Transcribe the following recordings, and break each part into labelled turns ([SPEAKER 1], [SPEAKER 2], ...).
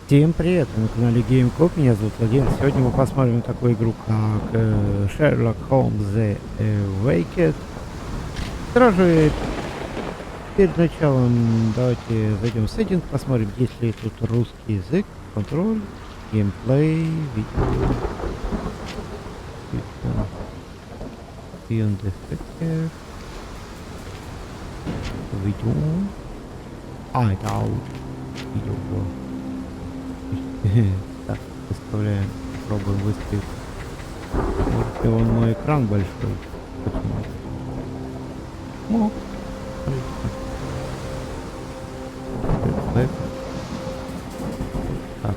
[SPEAKER 1] Всем привет! Вы на канале Кубик, меня зовут Владимир. Сегодня мы посмотрим такую игру, как Sherlock Holmes Awaked. Сразу же перед началом давайте зайдем в сеттинг, посмотрим, есть ли тут русский язык, контроль, геймплей, видео, видео. Это аудио. Видео. Так, выставляем, попробуем выставить. Может, он мой экран большой. Ну, так,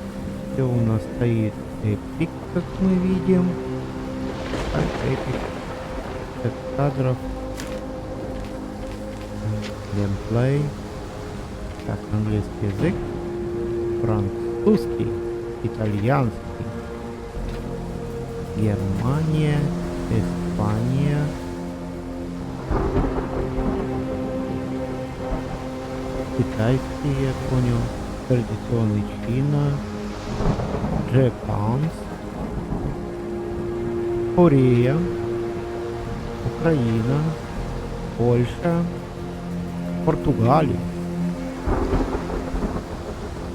[SPEAKER 1] все у нас стоит эпик, как мы видим. Так, эпик. 5 кадров. Геймплей. Так, английский язык. Французский, итальянский, Германия, Испания, китайский, я понял, традиционный Чина, Джапан, Корея, Украина, Польша, Португалия.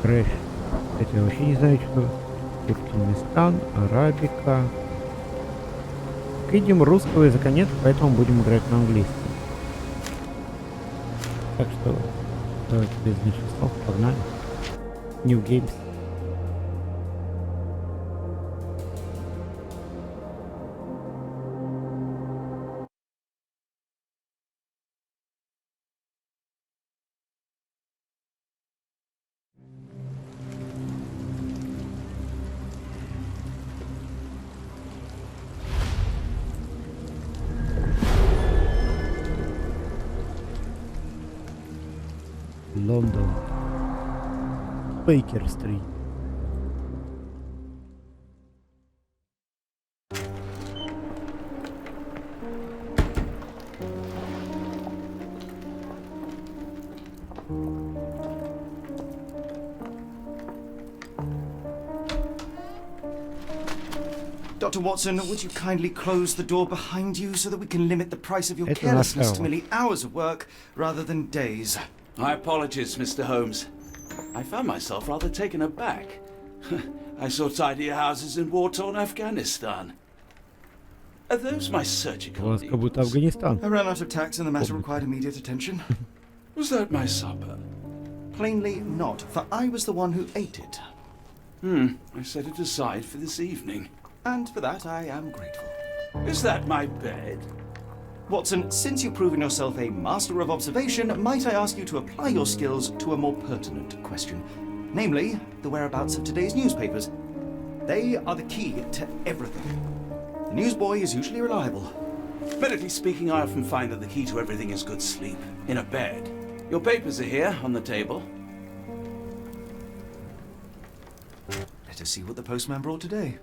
[SPEAKER 1] Крэш. Я вообще не знаю, что. Туркменистан, арабика. Видим, русского языка нет, поэтому будем играть на английском. Так что давайте без лишних слов, погнали. New Games. Лондон. Бейкер-стрит.
[SPEAKER 2] Dr. Watson, would you kindly close the door behind you so that we can limit the price of your carelessness to merely hours of work rather than days?
[SPEAKER 3] My apologies, Mr. Holmes. I found myself rather taken aback. I saw tidier houses in war-torn Afghanistan. Are those my surgical needles?
[SPEAKER 2] I ran out of tacks and the matter required immediate attention.
[SPEAKER 3] Was that my supper?
[SPEAKER 2] Plainly not, for I was the one who ate it.
[SPEAKER 3] I set it aside for this evening.
[SPEAKER 2] And for that I am grateful.
[SPEAKER 3] Is that my bed?
[SPEAKER 2] Watson, since you've proven yourself a master of observation, might I ask you to apply your skills to a more pertinent question? Namely, the whereabouts of today's newspapers. They are the key to everything. The newsboy is usually reliable.
[SPEAKER 3] Medically speaking, I often find that the key to everything is good sleep. In a bed. Your papers are here, on the table.
[SPEAKER 2] Let us see what the postman brought today.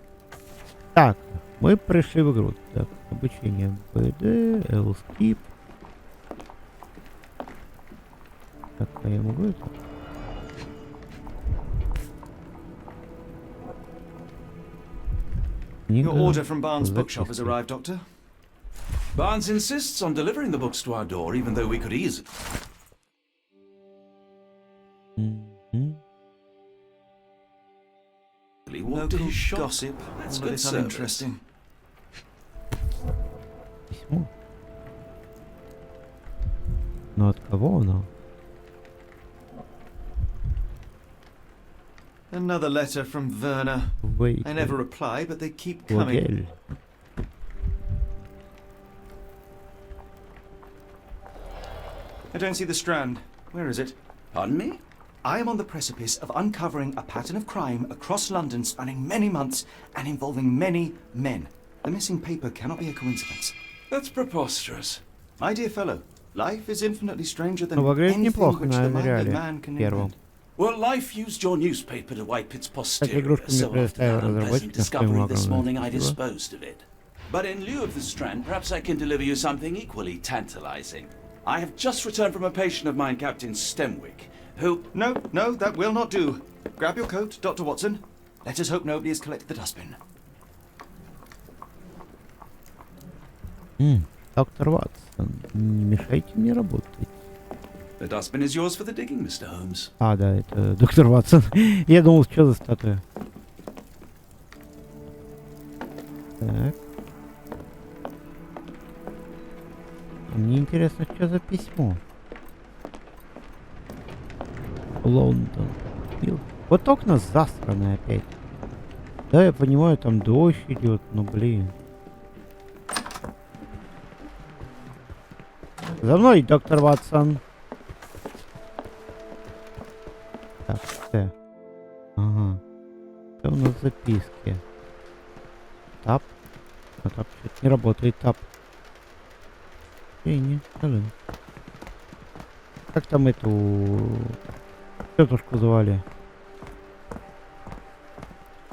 [SPEAKER 1] Так, мы пришли в игру. Так, обучение БД, L-skip. Так, а я могу это?
[SPEAKER 2] Your order from Barnes' bookshop has arrived, Doctor.
[SPEAKER 3] Barnes insists on delivering the books to our door, even though we could easily... walk to his shop.
[SPEAKER 2] Gossip.
[SPEAKER 3] That's
[SPEAKER 2] All of
[SPEAKER 3] good
[SPEAKER 2] it
[SPEAKER 3] service.
[SPEAKER 2] uninteresting.
[SPEAKER 1] Письмо. Но от кого оно?
[SPEAKER 2] Another letter from Werner.
[SPEAKER 1] Wait.
[SPEAKER 2] I never reply, but they keep coming. I don't see the strand. Where is it?
[SPEAKER 3] Pardon me?
[SPEAKER 2] I am on the precipice of uncovering a pattern of crime across London spanning many months and involving many men. The missing paper cannot be a coincidence.
[SPEAKER 3] That's preposterous.
[SPEAKER 2] My dear fellow, life is infinitely stranger than
[SPEAKER 1] В игре
[SPEAKER 2] anything
[SPEAKER 1] неплохо
[SPEAKER 2] which the mind of
[SPEAKER 1] наверняли
[SPEAKER 2] man can
[SPEAKER 1] первым.
[SPEAKER 2] invent.
[SPEAKER 3] Well, life used your newspaper to wipe its posterior,
[SPEAKER 1] игрушку мне
[SPEAKER 3] so after
[SPEAKER 1] предоставил
[SPEAKER 3] that unpleasant
[SPEAKER 1] разработчик,
[SPEAKER 3] discovery this
[SPEAKER 1] огромное
[SPEAKER 3] morning I
[SPEAKER 1] спасибо.
[SPEAKER 3] disposed of it. But in lieu of the strand, perhaps I can deliver you something equally tantalizing. I have just returned from a patient of mine, Captain Stemwick, Who?
[SPEAKER 2] No, no, that will not do. Grab your coat, Dr. Watson. Let us hope nobody has collected the dustbin.
[SPEAKER 1] Доктор Ватсон, не мешайте мне работать.
[SPEAKER 3] The dustbin is yours for the digging, Mr. Holmes.
[SPEAKER 1] А, да, это доктор Ватсон. Я думал, что за статуя. Так. Мне интересно, что за письмо. Лондон. Вот окна засраны опять. Да, я понимаю, там дождь идет, но блин. За мной, доктор Ватсон. Так, что? Ага. Что у нас записки? Тап. А тап что-то не работает, тап. Не, блин. Как там эту тетушку звали?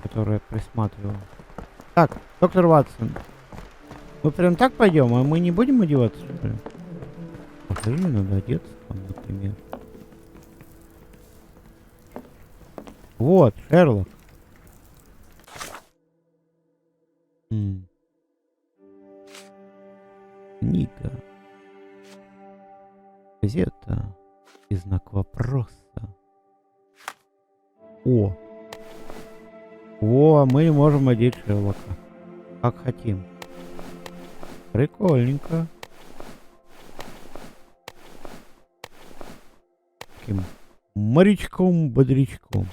[SPEAKER 1] Которая присматривала. Так, доктор Ватсон. Мы прям так пойдем, а мы не будем одеваться, что ли? Покажи, надо одеться там, например. Вот, Шерлок. Книга. Газета. И знак вопроса. О, мы можем одеть Шерлока. Как хотим. Прикольненько. Таким морячком-бодрячком.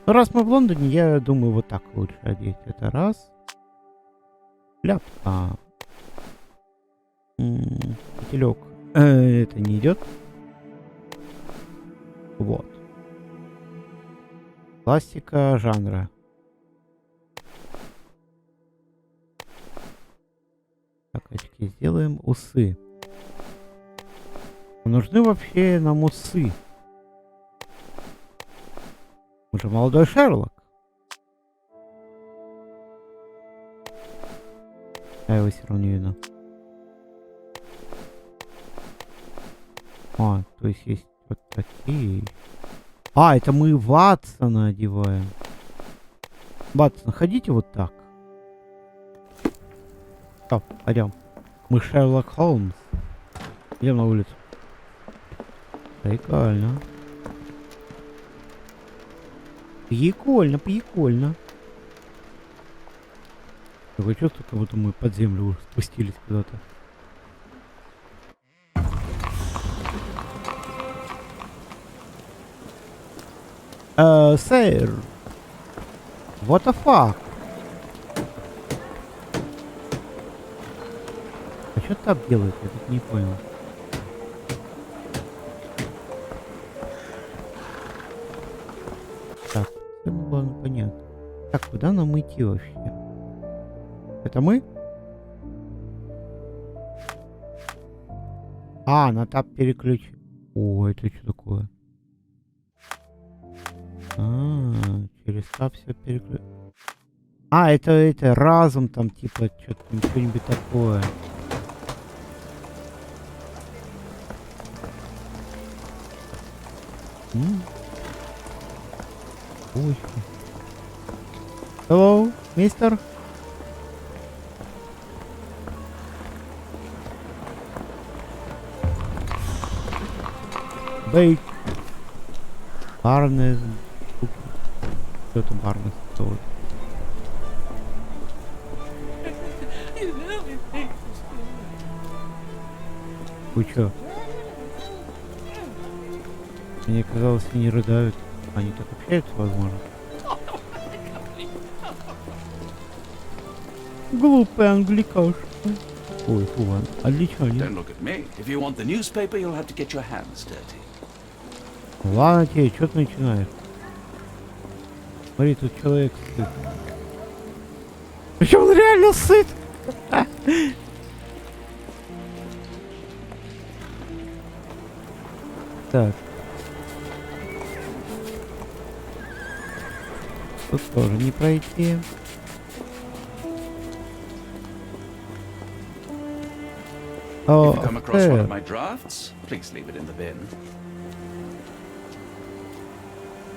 [SPEAKER 1] Ну, раз мы в Лондоне, я думаю, вот так лучше одеть. Это раз. Ляпка. Котелек. Это не идет. Вот. Классика жанра. Так, очки сделаем. Усы. А нужны вообще нам усы? Мы же молодой Шерлок. А его все равно не видно. А, то есть вот такие. А, это мы Ватсона одеваем. Ватсон, ходите вот так. Стоп, пойдем. Мы Шерлок Холмс. Идем на улицу. Прикольно. Прикольно. Такое чувство, как будто мы под землю уже спустились куда-то. Сэр. What the fuck? А что так делает? Я тут не понял. Так, это было понятно. Так, куда нам идти вообще? Это мы? А, на тап переключить. О, это что такое? Через тап все переключить. А, это разум там, типа, что-то, что-нибудь такое. Ой. Hello, мистер? Бейк. Барный. Что там барный стоит? Вы чё? Мне казалось, они рыдают. Они так общаются, возможно. Глупый англикаш. Ой, фу, англичанин.
[SPEAKER 3] Don't look at me. If you want the newspaper, you'll have to get your hands dirty.
[SPEAKER 1] Ладно тебе, что ты начинаешь? Смотри, тут человек сыт. Причем он реально сыт. Так. Тут тоже не пройти.
[SPEAKER 3] If you come across one of my drafts, please leave it in the bin.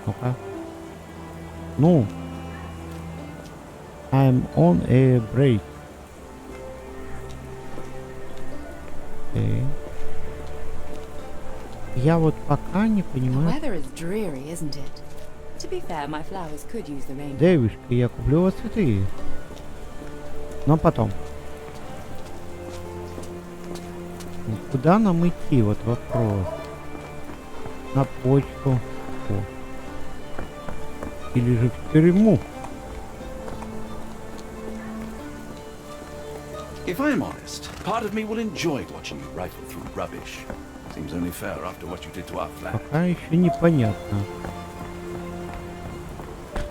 [SPEAKER 1] Ну-ка. Ну. I'm on a break. Okay. Я вот пока не понимаю. Дэвишка, я куплю у вас цветы. Но потом. Куда нам идти? Вот вопрос. На почту. О. Или же в тюрьму.
[SPEAKER 3] If I'm honest, part of me will enjoy watching you rifle through rubbish. Seems only fair after what you did to our flat.
[SPEAKER 1] Пока еще непонятно.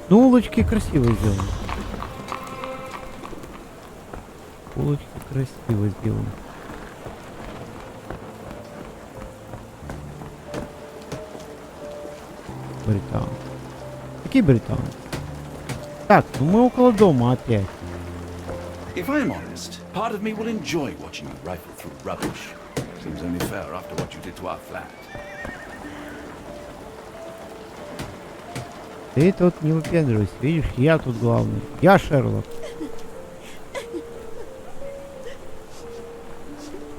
[SPEAKER 1] Ну, улочки красиво сделаны. Улочки красиво сделаны. Британцы. Какие британцы? Так, ну мы около дома опять.
[SPEAKER 3] If I'm honest, part of me will enjoy watching you rifle through rubbish. Seems only fair after what you did to our flat.
[SPEAKER 1] Ты тут не выпендривайся, видишь, я тут главный. Я Шерлок.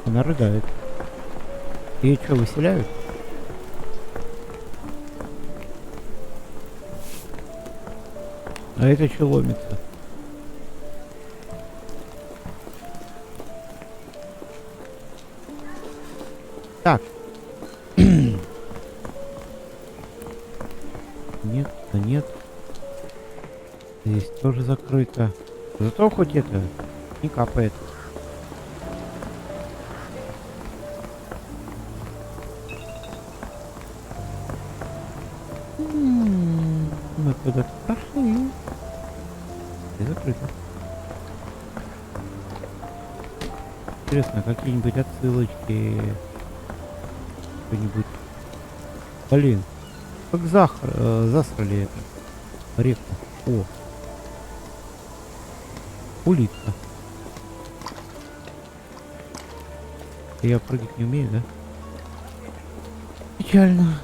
[SPEAKER 1] Она рыдает. Ее что, выселяют? А это что ломится? Так. Нет, да нет. Здесь тоже закрыто. Зато хоть это не капает. Мы куда-то пошли. И закрыто. Интересно, какие-нибудь отсылочки. Что-нибудь. Блин. Как засрали это. Реку. О. Улитка. Я прыгать не умею, да? Печально.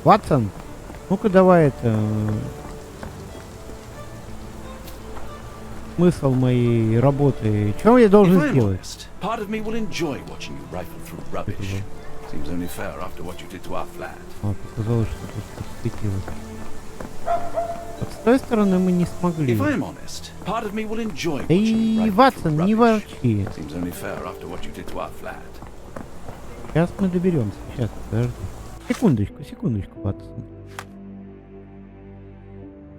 [SPEAKER 1] Ватсон, ну-ка давай это... Смысл моей работы. Что я должен сделать? Показалось, что тут подсветилось. Вот с той стороны мы не смогли. Эй, Ватсон, не ворчи. Сейчас мы доберемся. Сейчас, подожди. Секундочку, Ватсон.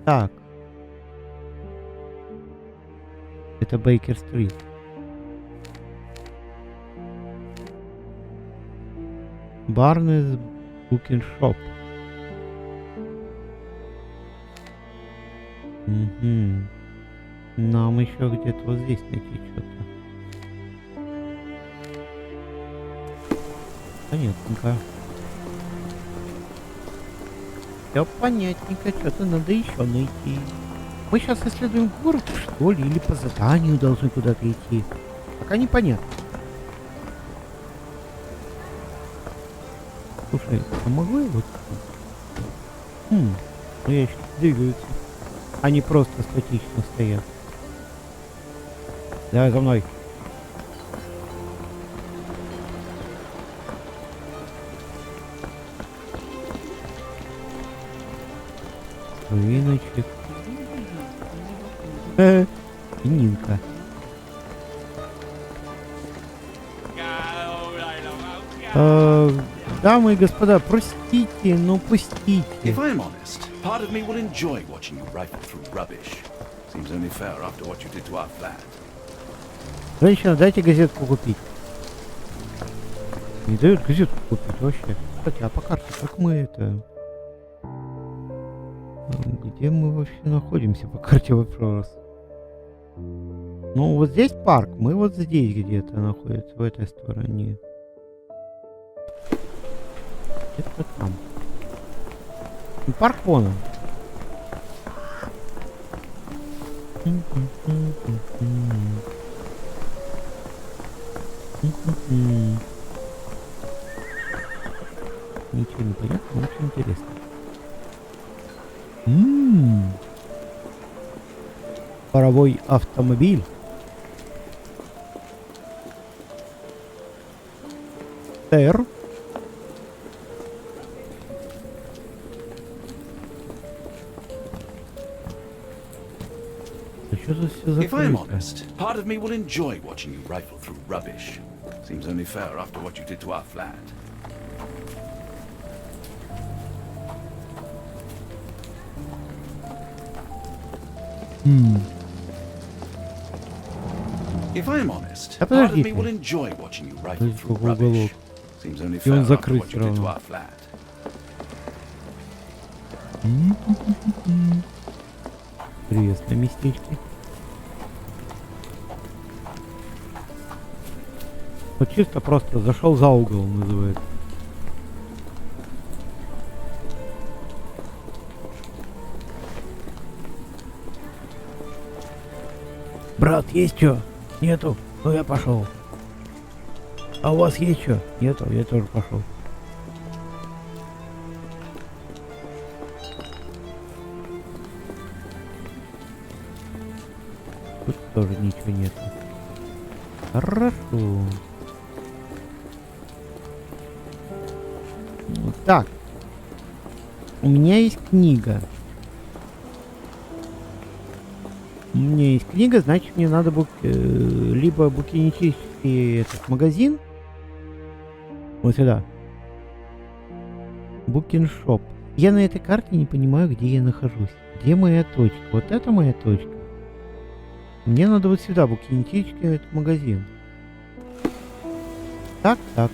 [SPEAKER 1] Так. Это Бейкер-стрит. Барнес Букиншоп. Угу. Нам еще где-то вот здесь найти что-то. Понятненько. Все понятненько, что-то надо еще найти. Мы сейчас исследуем город, что ли, или по заданию должны куда-то идти. Пока непонятно. Слушай, а могу я вот... Ну ящики двигаются. Они просто статично стоят. Давай за мной. Рыночек. Нинка. Дамы и господа, простите, но пустите. Женщина, дайте газетку купить. Не дают газетку купить вообще. Кстати, а по карте как мы это... Где мы вообще находимся по карте вопрос? Ну, вот здесь парк. Мы вот здесь где-то находимся, в этой стороне. Это там. Ну, парк вон он. ничего не понятно, очень интересно. Паровой автомобиль. Сэр.
[SPEAKER 3] If I'm honest, part of me will enjoy watching you rifle through rubbish. Seems only fair after what you did to our flat. If I'm honest, part of me will enjoy watching you rifle through rubbish. Seems only fair after what you did to our flat.
[SPEAKER 1] Интересное местечко. Вот чисто просто зашел за угол, называется. Брат, есть что? Нету? Ну я пошел. А у вас есть что? Нету? Я тоже пошел. Тут тоже ничего нету. Хорошо. Так. У меня есть книга. У меня есть книга, значит мне надо либо букинистический этот магазин. Вот сюда. Букиншоп. Я на этой карте не понимаю, где я нахожусь. Где моя точка? Вот это моя точка. Мне надо вот сюда, букинистический этот магазин. Так, так.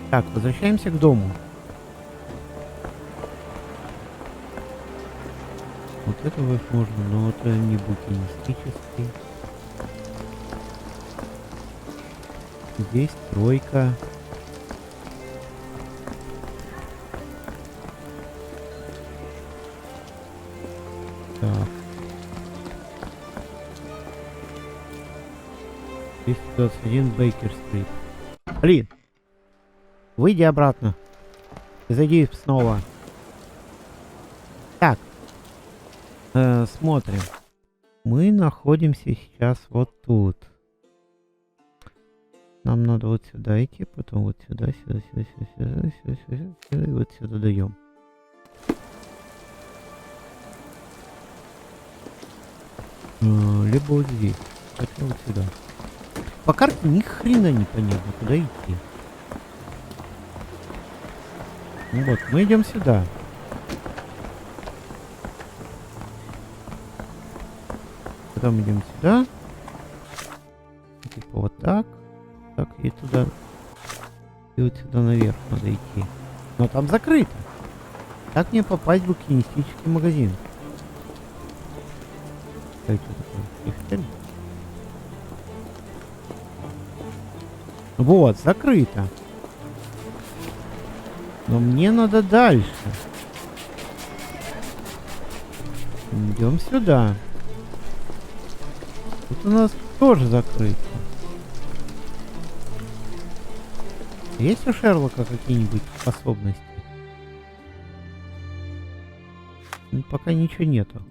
[SPEAKER 1] Так, возвращаемся к дому. Вот этого можно, но это не букинистический. Здесь тройка. Так. 221 Бейкер-стрит. Блин. Выйди обратно. Зайди снова. Так. Смотрим. Мы находимся сейчас вот тут. Нам надо вот сюда идти, потом вот сюда, сюда, сюда, сюда, сюда, сюда, сюда, и вот сюда даем. Либо вот здесь. Хотя вот сюда. По карте ни хрена не понятно, куда идти. Ну вот, мы идем сюда. Потом идем сюда. Типа вот так. Так, и туда. И вот сюда наверх надо идти. Но там закрыто. Как мне попасть в букинистический магазин? Что такое? Вот, закрыто. Но мне надо дальше. Идем сюда. Тут у нас тоже закрыто. Есть у Шерлока какие-нибудь способности? Ну, пока ничего нету.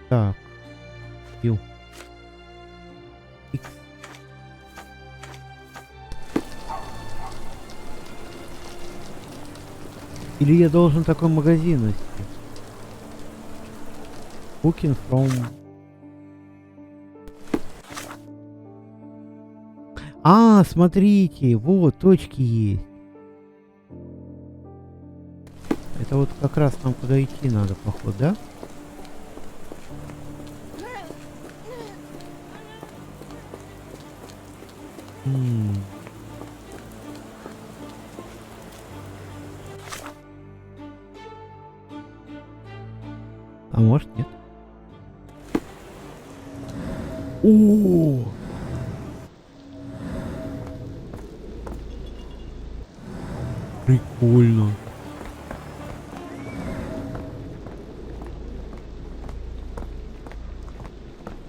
[SPEAKER 1] Так. Ю. X. Или я должен такой магазин носить? Booking from... А, смотрите, вот точки есть. Это вот как раз нам куда идти надо, походу, да? А может нет? О! Прикольно.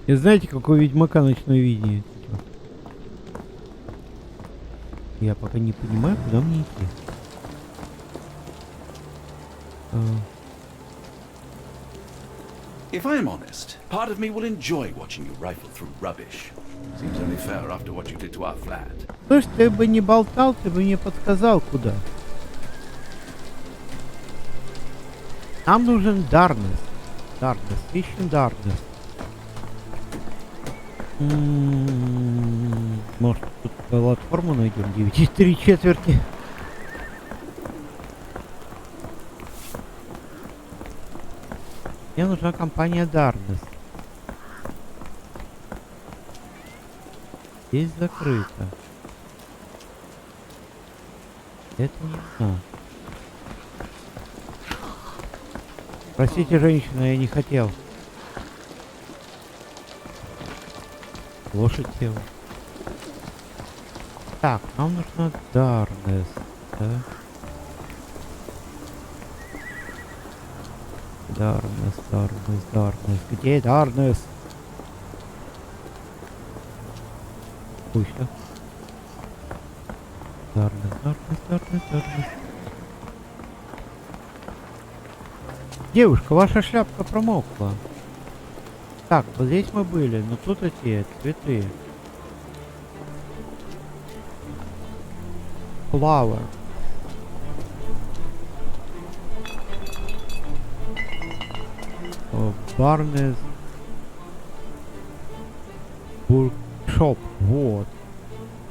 [SPEAKER 1] И знаете, как у Ведьмака ночное видение? Я пока не понимаю, куда мне идти.
[SPEAKER 3] If I'm honest, part of me will enjoy watching you rifle through rubbish. Seems only fair after what you did to our flat.
[SPEAKER 1] Слушай, ты бы не болтал, ты бы мне подсказал, куда. Нам нужен Дарнес. Дарнес, ищем Дарнес. Может, тут платформу найдем? 9,3. Мне нужна компания Дарнес. Здесь закрыто. Это не знаю. Простите, женщина, я не хотел. Лошадь села. Так, нам нужна Дарнес, да? Дарнес. Где Дарнес? Пусть. Дарнес. Девушка, ваша шляпка промокла. Так, вот здесь мы были, но тут эти цветы. Flower. Барнес. Буркшоп. Вот.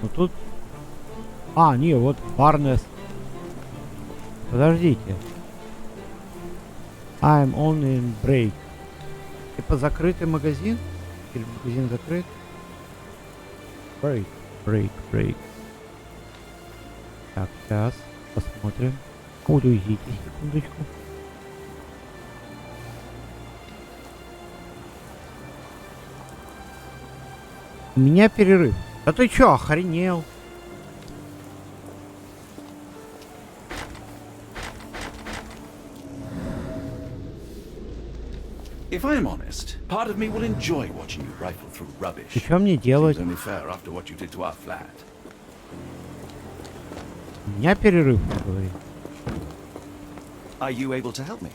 [SPEAKER 1] Но тут... А, не, вот Барнес. Подождите. I'm on in break. Типа закрытый магазин? Или магазин закрыт? Break. Так, сейчас посмотрим. Уйдите, секундочку. У меня перерыв. А ты чё, охренел?
[SPEAKER 3] If I'm honest, part of me will enjoy watching you rifle through rubbish.
[SPEAKER 1] И что мне делать?
[SPEAKER 3] Seems only fair after what you did to our flat.
[SPEAKER 1] У меня перерыв, говорит.
[SPEAKER 2] Are you able to help me?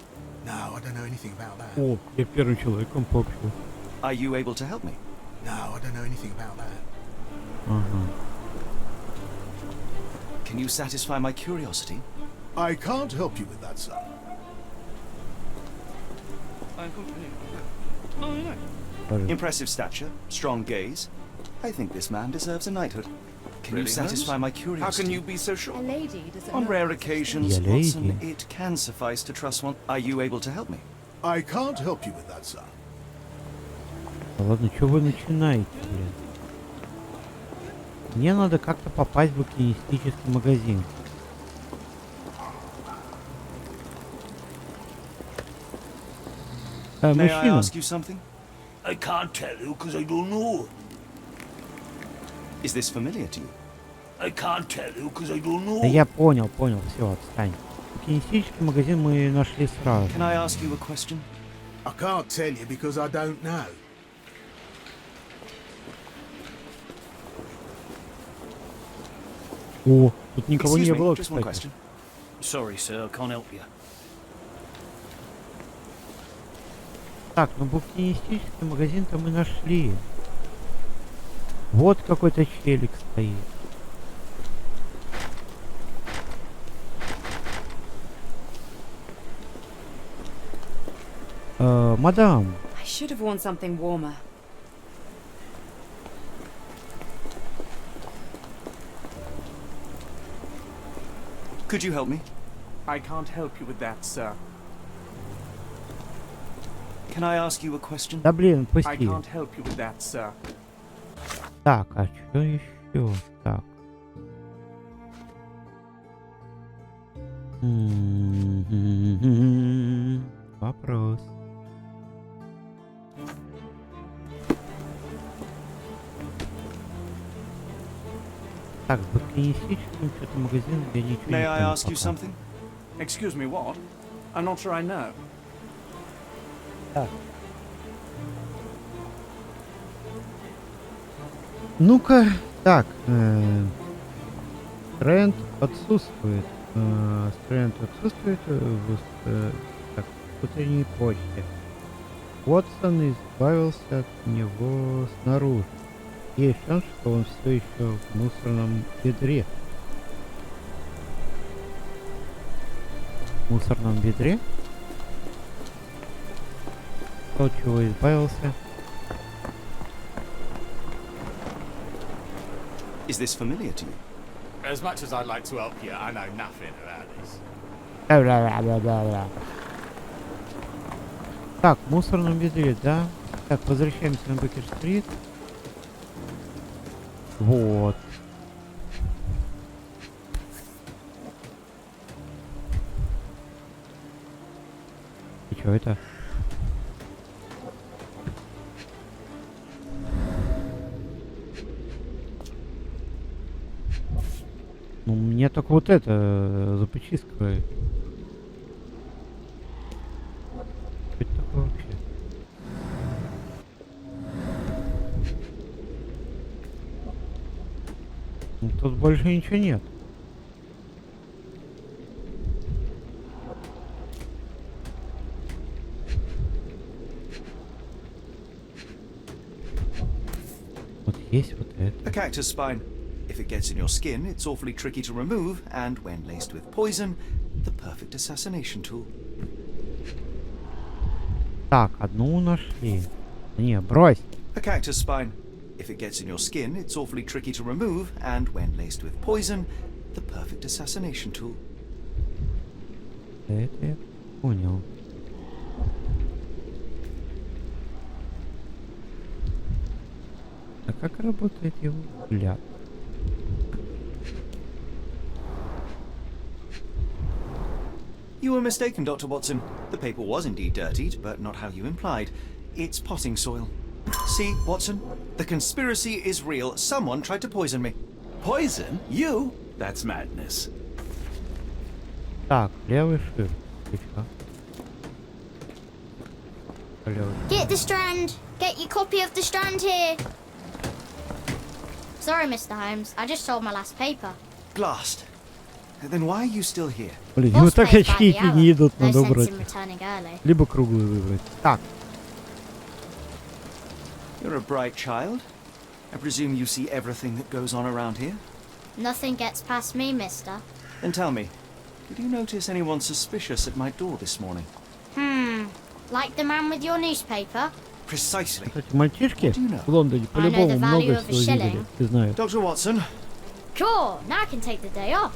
[SPEAKER 4] No, I don't know anything about that.
[SPEAKER 1] О, я первым человеком пообщался.
[SPEAKER 2] Are you able to help me?
[SPEAKER 4] No, I don't know anything about that.
[SPEAKER 1] Ага.
[SPEAKER 2] Can you satisfy my curiosity?
[SPEAKER 4] I can't help you with that, sir.
[SPEAKER 2] Impressive stature, strong gaze. I think this man deserves a knighthood. Can
[SPEAKER 3] Really,
[SPEAKER 2] you satisfy
[SPEAKER 3] Holmes?
[SPEAKER 2] my
[SPEAKER 3] How
[SPEAKER 2] curiosity?
[SPEAKER 3] can you be so sure?
[SPEAKER 5] A lady doesn't
[SPEAKER 2] On
[SPEAKER 5] know
[SPEAKER 2] rare
[SPEAKER 5] what's
[SPEAKER 2] occasions,
[SPEAKER 1] Yeah, lady.
[SPEAKER 2] Watson, it can suffice to trust one. Are you able to help me?
[SPEAKER 4] I can't help you with that, sir.
[SPEAKER 1] Да ладно, что вы начинаете, блин? Мне надо как-то попасть в букинистический магазин.
[SPEAKER 2] May I
[SPEAKER 1] Мужчина.
[SPEAKER 2] ask you something?
[SPEAKER 6] I can't tell you because I don't know.
[SPEAKER 2] Is this familiar to you?
[SPEAKER 6] I can't tell you because I don't know.
[SPEAKER 1] Да я понял, все, отстань. Букинистический магазин мы нашли сразу.
[SPEAKER 2] Can I ask you a question?
[SPEAKER 4] I can't tell you because I don't know.
[SPEAKER 1] О, тут никого
[SPEAKER 2] Excuse
[SPEAKER 1] не
[SPEAKER 2] me,
[SPEAKER 1] было,
[SPEAKER 2] just one
[SPEAKER 1] кстати.
[SPEAKER 2] question.
[SPEAKER 6] Sorry, sir, I can't help you.
[SPEAKER 1] Так, ну букинистический магазин-то мы нашли. Вот какой-то челик стоит. Мадам,
[SPEAKER 5] I should have worn something warmer.
[SPEAKER 2] Could you help me?
[SPEAKER 7] I can't help you with that, sir.
[SPEAKER 2] Can I ask you a question?
[SPEAKER 1] да блин,
[SPEAKER 7] I
[SPEAKER 1] пусти.
[SPEAKER 7] can't help you with that, sir.
[SPEAKER 1] Так, а что еще? Так. Вопрос. Так, с букинистическим что-то магазином я ничего не
[SPEAKER 2] May I
[SPEAKER 1] понял
[SPEAKER 2] ask you
[SPEAKER 1] пока.
[SPEAKER 2] something?
[SPEAKER 7] Excuse me, what? I'm not sure I know.
[SPEAKER 1] Так. Ну-ка, так, тренд отсутствует. Тренд отсутствует так, в утренней почте. Уотсон избавился от него снаружи. Есть шанс, что он все еще в мусорном ведре. В мусорном ведре? От чего избавился?
[SPEAKER 2] Is this familiar to you?
[SPEAKER 8] As much as I'd like to help you, I know nothing about this.
[SPEAKER 1] Так, в мусорном ведре, да? Так, возвращаемся на Бейкер-стрит. Вот. И чё это? Ну, мне только вот это започискивает. Что это такое вообще? Ну, тут больше ничего нет. Вот есть вот это.
[SPEAKER 2] A cactus spine. If it gets in your skin, it's awfully tricky to remove, and when laced with poison, the perfect assassination tool.
[SPEAKER 1] Так, одну нашли. Не, брось.
[SPEAKER 2] A cactus spine. If it gets in your skin, it's awfully tricky to remove, and when laced with poison, the perfect assassination tool.
[SPEAKER 1] Это я понял. А как работает его взгляд?
[SPEAKER 2] You were mistaken, Dr. Watson. The paper was indeed dirtied, but not how you implied. It's potting soil. See, Watson? The conspiracy is real. Someone tried to poison me.
[SPEAKER 3] Poison? You? That's madness.
[SPEAKER 1] Так, левый shift. И всё. Левый.
[SPEAKER 9] Get the Strand! Get your copy of the Strand here! Sorry, Mr. Holmes. I just sold my last paper.
[SPEAKER 2] Blast. Then why are you still here?
[SPEAKER 1] Блин,
[SPEAKER 9] Boss
[SPEAKER 1] вот так
[SPEAKER 9] pays by
[SPEAKER 1] очки
[SPEAKER 9] the hour.
[SPEAKER 1] не идут,
[SPEAKER 9] No
[SPEAKER 1] надо
[SPEAKER 9] sense
[SPEAKER 1] убрать.
[SPEAKER 9] in returning early.
[SPEAKER 1] Либо круглый выбрать. Так,
[SPEAKER 2] You're a bright child. I presume you see everything that goes on around here?
[SPEAKER 9] Nothing gets past me, mister.
[SPEAKER 2] Then tell me, did you notice anyone suspicious at my door this morning?
[SPEAKER 9] Like the man with your newspaper?
[SPEAKER 2] Precisely.
[SPEAKER 1] кстати, мальчишки
[SPEAKER 2] Do you know?
[SPEAKER 1] в Лондоне
[SPEAKER 9] I know
[SPEAKER 1] по-любому
[SPEAKER 9] the
[SPEAKER 1] много
[SPEAKER 9] value of a
[SPEAKER 1] всего видели.
[SPEAKER 9] shilling.
[SPEAKER 1] Ты знаешь.
[SPEAKER 2] Dr. Watson,
[SPEAKER 9] Cool, now I can take the day off.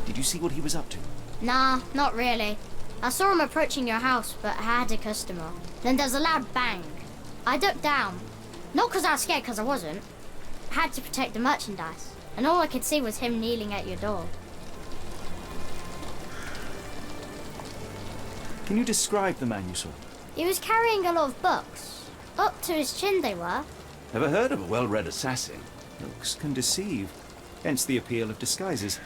[SPEAKER 2] did you see what he was up to?
[SPEAKER 9] Nah, not really. I saw him approaching your house, but I had a customer. Then there's a loud bang. I ducked down. Not because I was scared, because I wasn't. I had to protect the merchandise. And all I could see was him kneeling at your door.
[SPEAKER 2] Can you describe the man you saw?
[SPEAKER 9] He was carrying a lot of books. Up to his chin they were.
[SPEAKER 3] Ever heard of a well-read assassin?
[SPEAKER 2] Looks can deceive. Hence the appeal of disguises.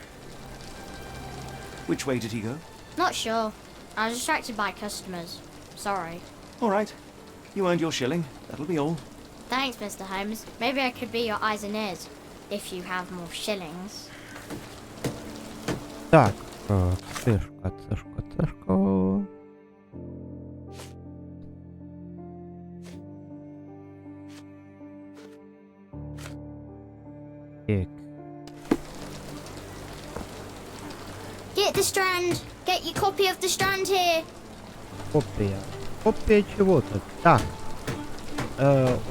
[SPEAKER 2] Which way did he go?
[SPEAKER 9] Not sure. I was distracted by customers. Sorry.
[SPEAKER 2] All right. You earned your shilling. That'll be all.
[SPEAKER 9] Thanks, Mr. Holmes. Maybe I could be your eyes and ears. If you have more shillings.
[SPEAKER 1] Так, цешка. Так,
[SPEAKER 9] Get the Strand! Get your copy of the Strand here!
[SPEAKER 1] копия. Копия чего-то. Так,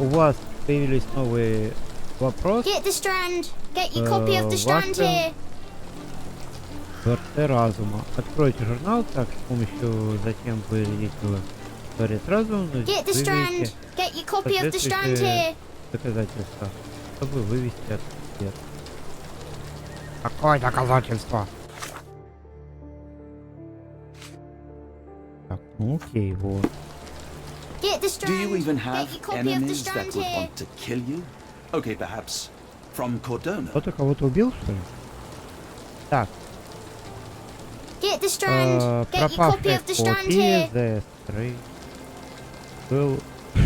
[SPEAKER 1] у вас появились новые вопросы.
[SPEAKER 9] Get the Strand! Get your copy of the Strand
[SPEAKER 1] Ваша-
[SPEAKER 9] here!
[SPEAKER 1] Дворце разума. Откройте журнал, так, с помощью затем выведите в дворец разума.
[SPEAKER 9] Get the Strand!
[SPEAKER 1] Выведите
[SPEAKER 9] Get your copy of the Strand
[SPEAKER 1] соответствующие
[SPEAKER 9] here!
[SPEAKER 1] доказательства, чтобы вывести ответ. Какое доказательство? Так, ну окей, вот.
[SPEAKER 9] Get the
[SPEAKER 3] Do
[SPEAKER 9] Strand!
[SPEAKER 3] you even
[SPEAKER 9] Get
[SPEAKER 3] have
[SPEAKER 9] your copy of the
[SPEAKER 3] enemies that
[SPEAKER 9] Strand
[SPEAKER 3] would
[SPEAKER 9] here!
[SPEAKER 3] want to kill you? Okay, perhaps from Cordona.
[SPEAKER 1] Кто-то кого-то убил, что ли? Так.
[SPEAKER 9] Get the strand. Get your copy
[SPEAKER 1] Пропавшая
[SPEAKER 9] of the strand
[SPEAKER 1] копия
[SPEAKER 9] here.
[SPEAKER 1] The Stray был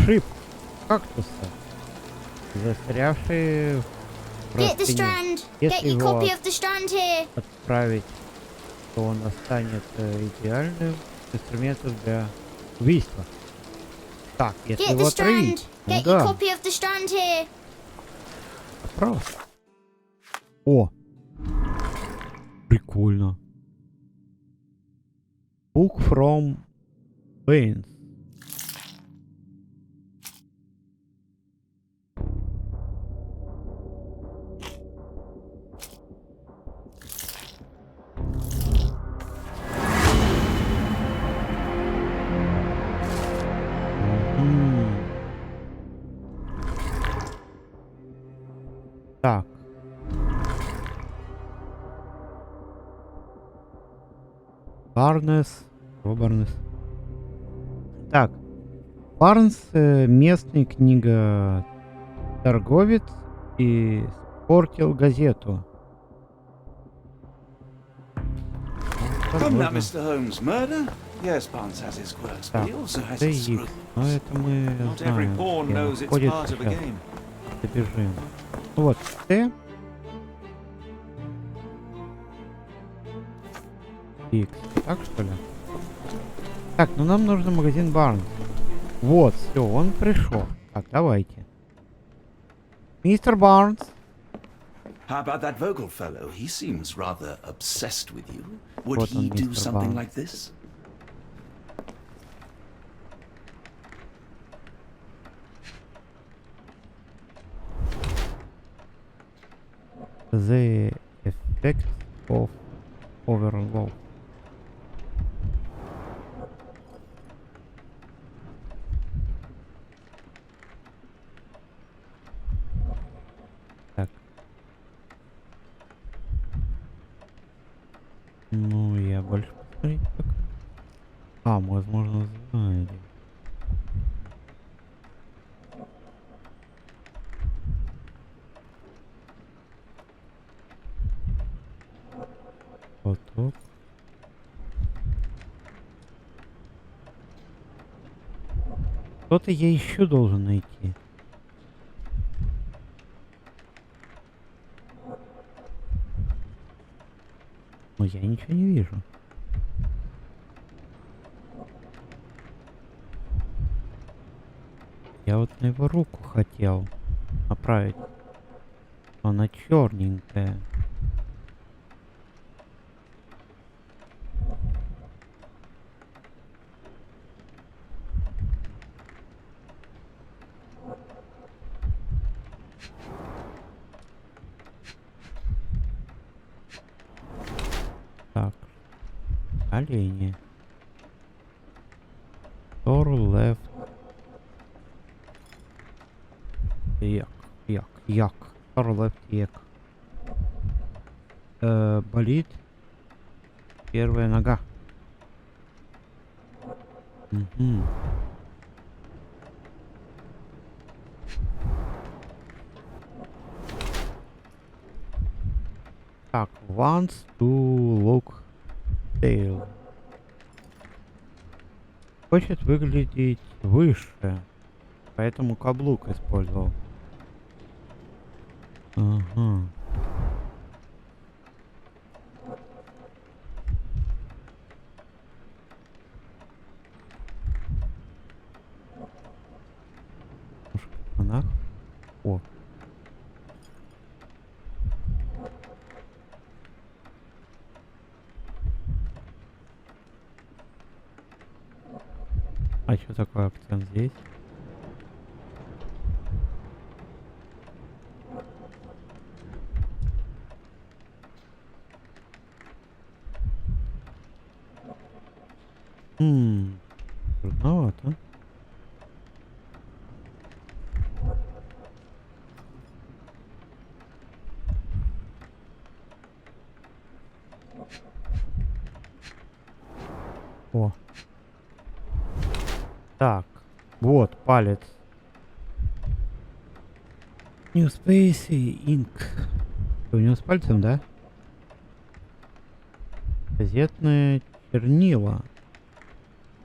[SPEAKER 1] шип кактуса, застрявший в
[SPEAKER 9] Get the
[SPEAKER 1] простыне.
[SPEAKER 9] strand. Get
[SPEAKER 1] Если
[SPEAKER 9] your
[SPEAKER 1] его
[SPEAKER 9] copy of the strand here.
[SPEAKER 1] отправить, то он станет идеальным инструментом для убийства. Так, если
[SPEAKER 9] Get
[SPEAKER 1] его
[SPEAKER 9] the
[SPEAKER 1] отравить,
[SPEAKER 9] strand.
[SPEAKER 1] ну
[SPEAKER 9] Get your
[SPEAKER 1] да,
[SPEAKER 9] copy of the strand here.
[SPEAKER 1] вопрос. О, прикольно. Book from Baines. Так. Барнес. Барнес. Так. Барнс местный книготорговец и испортил газету.
[SPEAKER 3] Come now, Mr. Holmes. Murder? Yes, Barnes has his quirks, but
[SPEAKER 1] Так,
[SPEAKER 3] he also has
[SPEAKER 1] это
[SPEAKER 3] his
[SPEAKER 1] X.
[SPEAKER 3] scruples.
[SPEAKER 1] Но это мы
[SPEAKER 2] Not every
[SPEAKER 1] знаем.
[SPEAKER 2] pawn
[SPEAKER 1] где
[SPEAKER 2] knows it's
[SPEAKER 1] находится
[SPEAKER 2] part of a
[SPEAKER 1] сейчас.
[SPEAKER 2] game.
[SPEAKER 1] Добежим. Вот, Т. X. Так что ли? Так, ну нам нужен магазин Барнс. Вот, все, он пришел. Так, давайте. Мистер Барнс.
[SPEAKER 3] How about that vocal fellow? He seems rather obsessed with you. Would
[SPEAKER 1] Вот он,
[SPEAKER 3] he do
[SPEAKER 1] мистер
[SPEAKER 3] something
[SPEAKER 1] Барнс.
[SPEAKER 3] like this?
[SPEAKER 1] The effect of overload. Так. Ну, я больше посмотреть пока. А, возможно, знаю. Поток. Что-то я еще должен найти. Но я ничего не вижу. Я вот на его руку хотел направить. Она черненькая. Так. Олени. Door left. Як. Door left як. Болит первая нога. Угу. Так, wants to look tail. Хочет выглядеть выше, поэтому каблук использовал. Ага. Монах. О. А что такое акцент здесь? Трудновато. О. Так, вот палец. Newspace и Ink. У него с пальцем, да? Газетные чернила.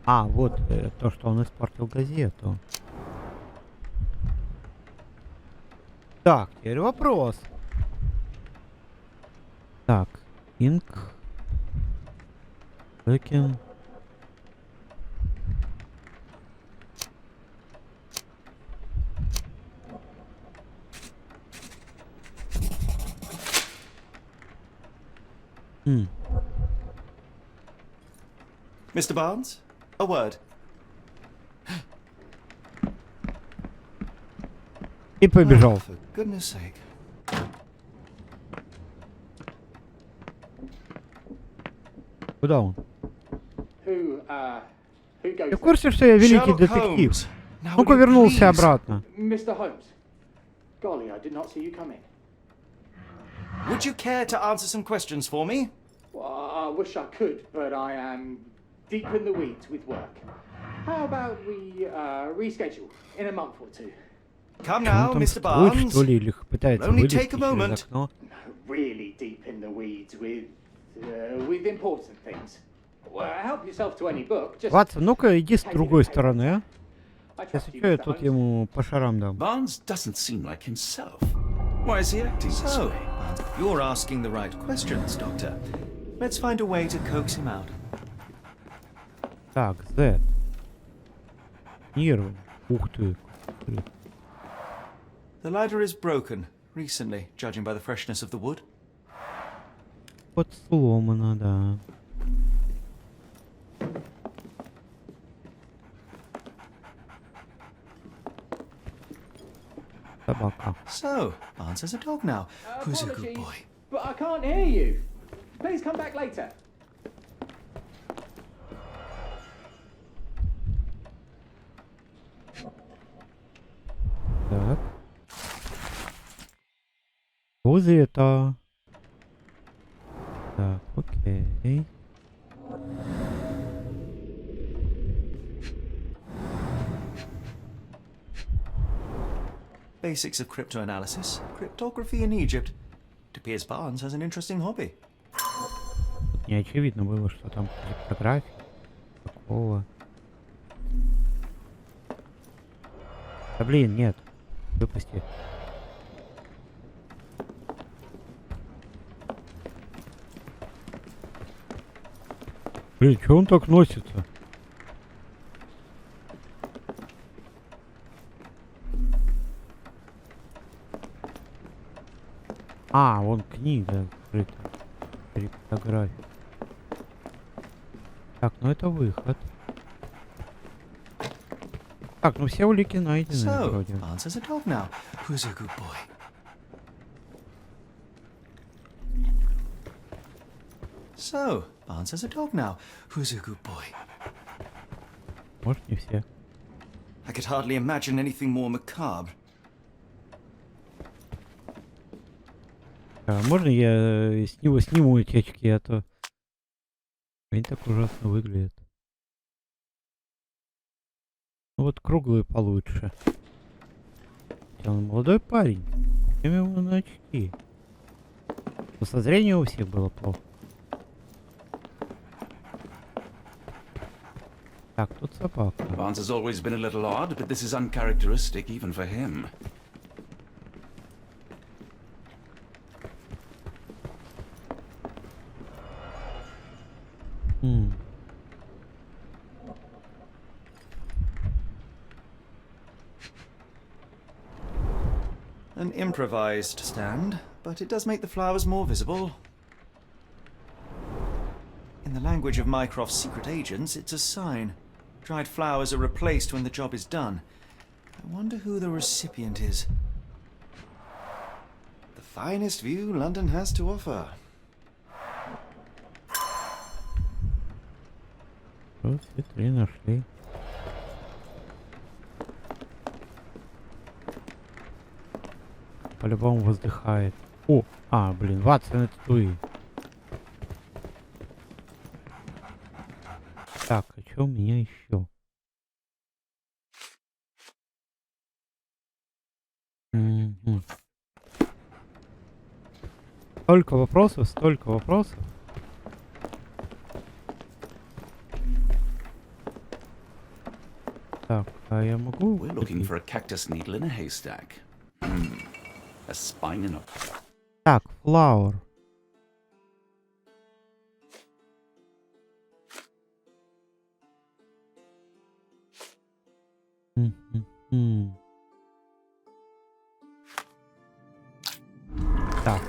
[SPEAKER 1] А, вот то, что он испортил газету. Так, теперь вопрос. Так, Ink. Лыкин.
[SPEAKER 2] Mr. Barnes, a word.
[SPEAKER 1] И побежал.
[SPEAKER 2] Oh, for goodness sake.
[SPEAKER 1] Куда он?
[SPEAKER 8] Who goes
[SPEAKER 1] Ты в курсе, что я великий
[SPEAKER 2] Sherlock
[SPEAKER 1] детектив?
[SPEAKER 2] Holmes. Now,
[SPEAKER 1] Ну-ка
[SPEAKER 2] will you
[SPEAKER 1] вернулся
[SPEAKER 2] please?
[SPEAKER 1] обратно.
[SPEAKER 8] Mr. Holmes. Golly, I did not see you come in.
[SPEAKER 2] Would you care to answer some questions for me?
[SPEAKER 8] Well, I wish I could, but I am deep in the weeds with work. How about we reschedule in a month or two?
[SPEAKER 2] Come
[SPEAKER 1] Он
[SPEAKER 2] now,
[SPEAKER 1] там
[SPEAKER 2] Mr.
[SPEAKER 1] строит,
[SPEAKER 2] Barnes.
[SPEAKER 1] что ли, или пытается
[SPEAKER 2] Only
[SPEAKER 1] вылезти
[SPEAKER 2] take a
[SPEAKER 1] через
[SPEAKER 2] moment.
[SPEAKER 1] окно.
[SPEAKER 8] Really deep in the weeds with important things. Well, help yourself to any book. Just
[SPEAKER 1] Ватсон, ну-ка иди с другой стороны, а?
[SPEAKER 8] I
[SPEAKER 1] Если
[SPEAKER 8] trust you,
[SPEAKER 1] что, я
[SPEAKER 8] Mr.
[SPEAKER 1] тут
[SPEAKER 8] Holmes.
[SPEAKER 1] ему по шарам дам.
[SPEAKER 3] Barnes doesn't seem like himself. Why is he acting this
[SPEAKER 2] So,
[SPEAKER 3] way?
[SPEAKER 2] Barnes, you're asking the right questions, Doctor. Let's find a way to coax him out.
[SPEAKER 1] Так, Z. Нервы. Ух ты.
[SPEAKER 2] The ladder is broken recently, judging by the freshness of the wood.
[SPEAKER 1] Вот сломано, да. Собака.
[SPEAKER 2] So, Barnes has a dog now. Who's a good
[SPEAKER 8] Apologies,
[SPEAKER 2] boy?
[SPEAKER 8] but I can't hear you. Please come back later.
[SPEAKER 1] Так. Газета. Так, окей.
[SPEAKER 2] Basics of cryptoanalysis, cryptography in Egypt. It appears Barnes has an interesting hobby.
[SPEAKER 1] Тут не очевидно было, что там криптография. Какого? Да блин, нет. Выпусти. Блин, чё он так носится? А, вон книга открыта. Криптография. Так, ну это выход. Так, ну все улики найдены
[SPEAKER 2] So,
[SPEAKER 1] вроде.
[SPEAKER 2] Barnes has a dog now. Who's a good boy? So, Barnes has a dog now. Who's a good boy?
[SPEAKER 1] Может, не все.
[SPEAKER 2] I could hardly imagine anything more macabre.
[SPEAKER 1] А можно я с него сниму эти очки, а то они так ужасно выглядят. Ну вот круглые получше. Он молодой парень. Зачем ему на очки? Но со зрением у всех было плохо. Так, тут собака.
[SPEAKER 3] Barnes has always been a little odd, but this is uncharacteristic even for him.
[SPEAKER 2] An improvised stand, but it does make the flowers more visible. In the language of Mycroft's secret agents, it's a sign. Dried flowers are replaced when the job is done. I wonder who the recipient is. The finest view London has to offer.
[SPEAKER 1] Вот, все три нашли. По-любому воздыхает. О, блин, Ватсон, это ты. Так, а что у меня еще? Столько вопросов, столько вопросов. Так, а я могу...
[SPEAKER 3] We're looking for a cactus needle in a haystack. A spine in a...
[SPEAKER 1] Так, flower. Так.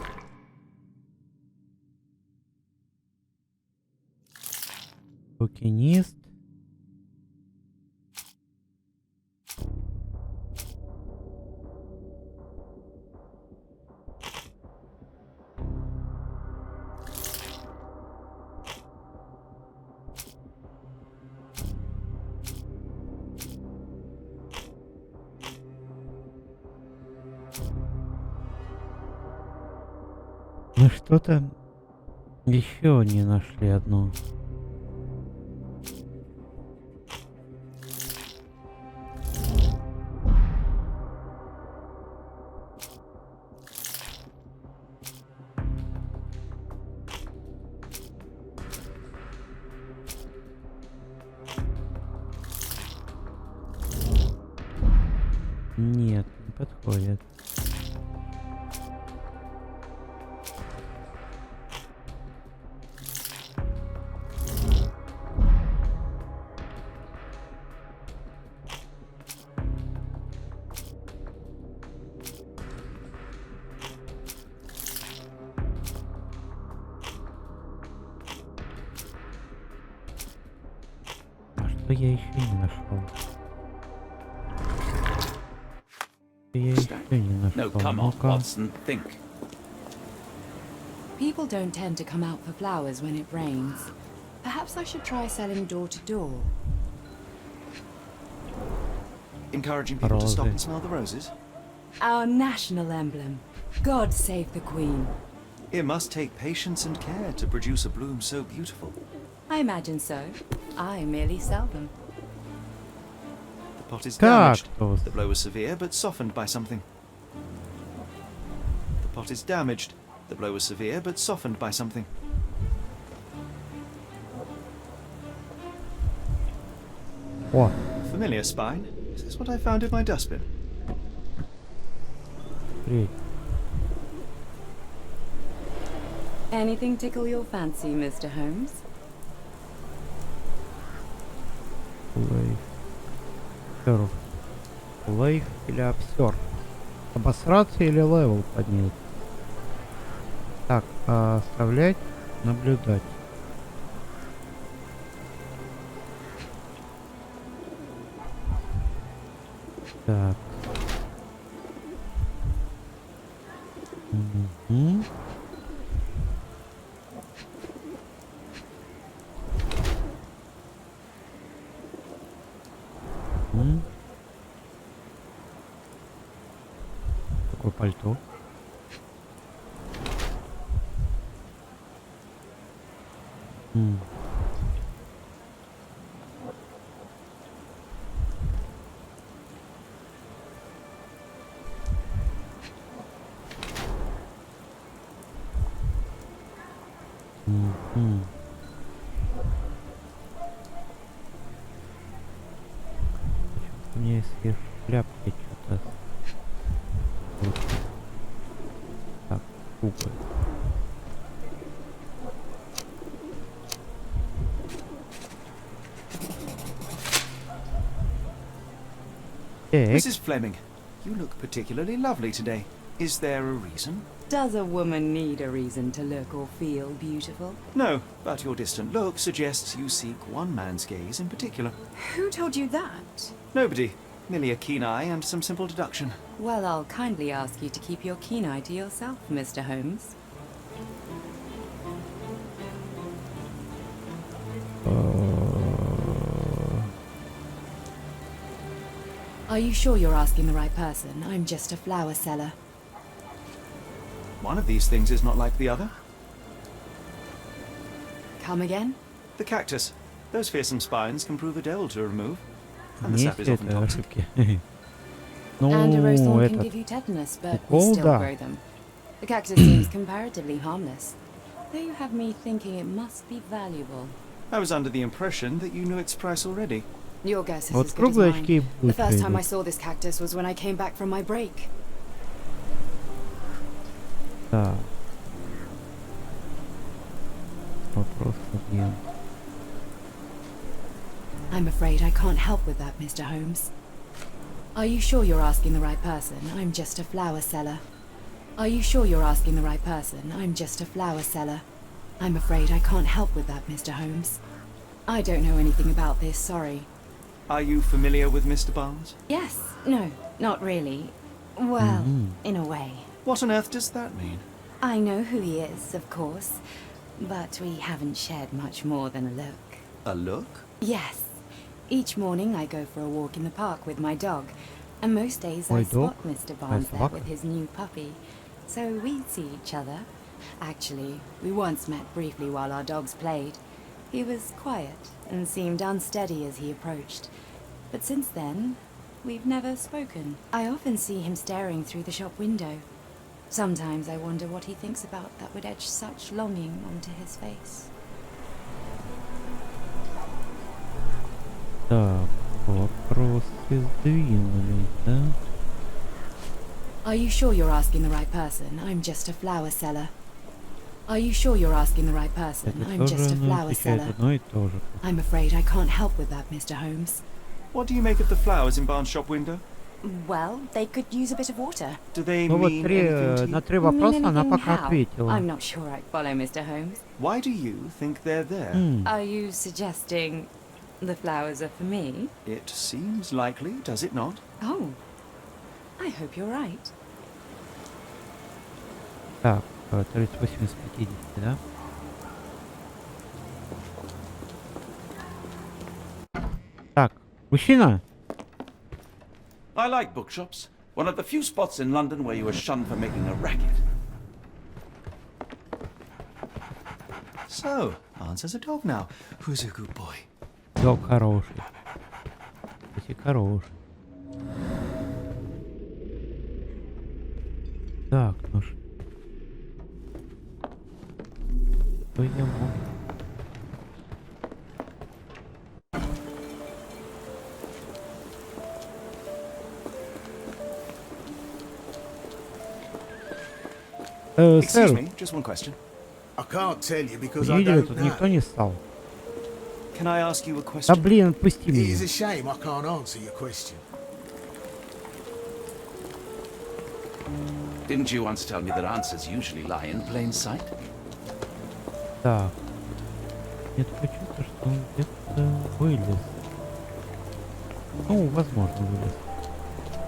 [SPEAKER 1] Букинист. Мы что-то еще не нашли одно. Нет, не подходит. Что я еще не нашел? Я еще не
[SPEAKER 3] No,
[SPEAKER 1] нашел.
[SPEAKER 3] come on,
[SPEAKER 1] Ну-ка.
[SPEAKER 3] Watson, think.
[SPEAKER 5] People don't tend to come out for flowers when it rains. Perhaps I should try selling door to door.
[SPEAKER 2] Encouraging people to stop
[SPEAKER 1] Roses.
[SPEAKER 2] and smell the roses?
[SPEAKER 5] Our national emblem. God save the Queen.
[SPEAKER 2] It must take patience and care to produce a bloom so beautiful.
[SPEAKER 5] I imagine so. I merely sell them.
[SPEAKER 2] The pot is
[SPEAKER 1] Так,
[SPEAKER 2] damaged.
[SPEAKER 1] то
[SPEAKER 2] The blow was severe, but softened by something. The pot is damaged. The blow was severe, but softened by something.
[SPEAKER 1] О,
[SPEAKER 2] Familiar spine? Is this what I found in my dustbin?
[SPEAKER 1] привет.
[SPEAKER 5] Anything tickle your fancy, Mr. Holmes?
[SPEAKER 1] Лейф. Лейф или обсер? Обосраться или левел поднять? Так, оставлять, наблюдать. Так. Угу. Такое пальто. У меня есть и шляпки что-то. Вот. Так, кубы.
[SPEAKER 2] Mrs. Fleming, you look particularly lovely today. Is there a reason?
[SPEAKER 5] Does a woman need a reason to look or feel beautiful?
[SPEAKER 2] No, but your distant look suggests you seek one man's gaze in particular.
[SPEAKER 5] Who told you that?
[SPEAKER 2] Nobody. Merely a keen eye and some simple deduction.
[SPEAKER 5] Well, I'll kindly ask you to keep your keen eye to yourself, Mr. Holmes. Are you sure you're asking the right person? I'm just a flower seller.
[SPEAKER 2] One of these things is not like the other.
[SPEAKER 5] Come again?
[SPEAKER 2] The cactus. Those fearsome spines can prove a devil to remove. And the sap is
[SPEAKER 1] Есть
[SPEAKER 2] often
[SPEAKER 1] это
[SPEAKER 2] toxic.
[SPEAKER 1] ошибки.
[SPEAKER 5] And a rose
[SPEAKER 1] Ну,
[SPEAKER 5] thorn can
[SPEAKER 1] этот
[SPEAKER 5] give you tetanus, but we
[SPEAKER 1] укол,
[SPEAKER 5] still
[SPEAKER 1] да.
[SPEAKER 5] grow them. The cactus seems comparatively harmless, though you have me thinking it must be valuable.
[SPEAKER 2] I was under the impression that you knew its price already.
[SPEAKER 5] Your guess is
[SPEAKER 1] Вот
[SPEAKER 5] as good as
[SPEAKER 1] круглые
[SPEAKER 5] mine.
[SPEAKER 1] очки
[SPEAKER 5] The
[SPEAKER 1] быстро
[SPEAKER 5] first time I
[SPEAKER 1] идут.
[SPEAKER 5] saw this cactus was when I came back from my break.
[SPEAKER 1] Так. Вопрос один.
[SPEAKER 5] I'm afraid I can't help with that, Mr. Holmes. Are you sure you're asking the right person? I'm just a flower seller. Are you sure you're asking the right person? I'm just a flower seller. I'm afraid I can't help with that, Mr. Holmes. I don't know anything about this, sorry.
[SPEAKER 2] Are you familiar with Mr. Barnes?
[SPEAKER 5] Yes, no, not really. Well, in a way.
[SPEAKER 2] What on earth does that mean?
[SPEAKER 5] I know who he is, of course, but we haven't shared much more than a look.
[SPEAKER 2] A look?
[SPEAKER 5] Yes. Each morning I go for a walk in the park with my dog, and most days I
[SPEAKER 1] Ой, dog?
[SPEAKER 5] spot Mr. Barnes there
[SPEAKER 1] собака?
[SPEAKER 5] with his new puppy. So we see each other. Actually, we once met briefly while our dogs played. He was quiet and seemed unsteady as he approached. But since then, we've never spoken. I often see him staring through the shop window. Sometimes I wonder what he thinks about that would etch such longing onto his face.
[SPEAKER 1] Так, вопросы сдвинулись, да?
[SPEAKER 5] Are you sure you're asking the right person? I'm just a flower seller. Are you sure you're asking the right person?
[SPEAKER 1] Это
[SPEAKER 5] I'm just
[SPEAKER 1] тоже
[SPEAKER 5] a flower
[SPEAKER 1] отвечает
[SPEAKER 5] seller.
[SPEAKER 1] одно и то же.
[SPEAKER 5] I'm afraid I can't help with that, Mr. Holmes.
[SPEAKER 2] What do you make of the flowers in Barnes' shop window?
[SPEAKER 5] Well, they could use a bit of water.
[SPEAKER 2] Do they
[SPEAKER 1] Ну вот
[SPEAKER 2] mean anything to
[SPEAKER 1] на
[SPEAKER 2] you?
[SPEAKER 1] три вопроса
[SPEAKER 5] Mean
[SPEAKER 1] она
[SPEAKER 5] anything
[SPEAKER 1] пока
[SPEAKER 5] how?
[SPEAKER 1] ответила.
[SPEAKER 5] I'm not sure I follow, Mr. Holmes.
[SPEAKER 2] Why do you think they're there?
[SPEAKER 5] Are you suggesting the flowers are for me?
[SPEAKER 2] It seems likely, does it not?
[SPEAKER 5] Oh, I hope you're right.
[SPEAKER 1] Так, 38 из 50, да? Так, мужчина!
[SPEAKER 3] I like bookshops. One of the few spots in London where you are shunned for making a racket.
[SPEAKER 2] So, Barnes has a dog now. Who's a good boy?
[SPEAKER 1] Дог хороший. Кстати, хороший. Так, ну что я могу?
[SPEAKER 2] Excuse
[SPEAKER 1] Сэр,
[SPEAKER 2] me, just one question.
[SPEAKER 4] I can't tell you because I
[SPEAKER 1] видели,
[SPEAKER 4] don't
[SPEAKER 1] тут
[SPEAKER 4] know.
[SPEAKER 1] никто не стал.
[SPEAKER 2] Can I ask you a
[SPEAKER 1] Да
[SPEAKER 2] question?
[SPEAKER 1] блин, отпусти
[SPEAKER 4] It
[SPEAKER 1] меня.
[SPEAKER 4] is a shame I can't answer your question.
[SPEAKER 3] Didn't you once tell me that answers usually lie in plain sight?
[SPEAKER 1] Так. Нет, почему-то, что он где-то вылез. Ну, возможно, вылез.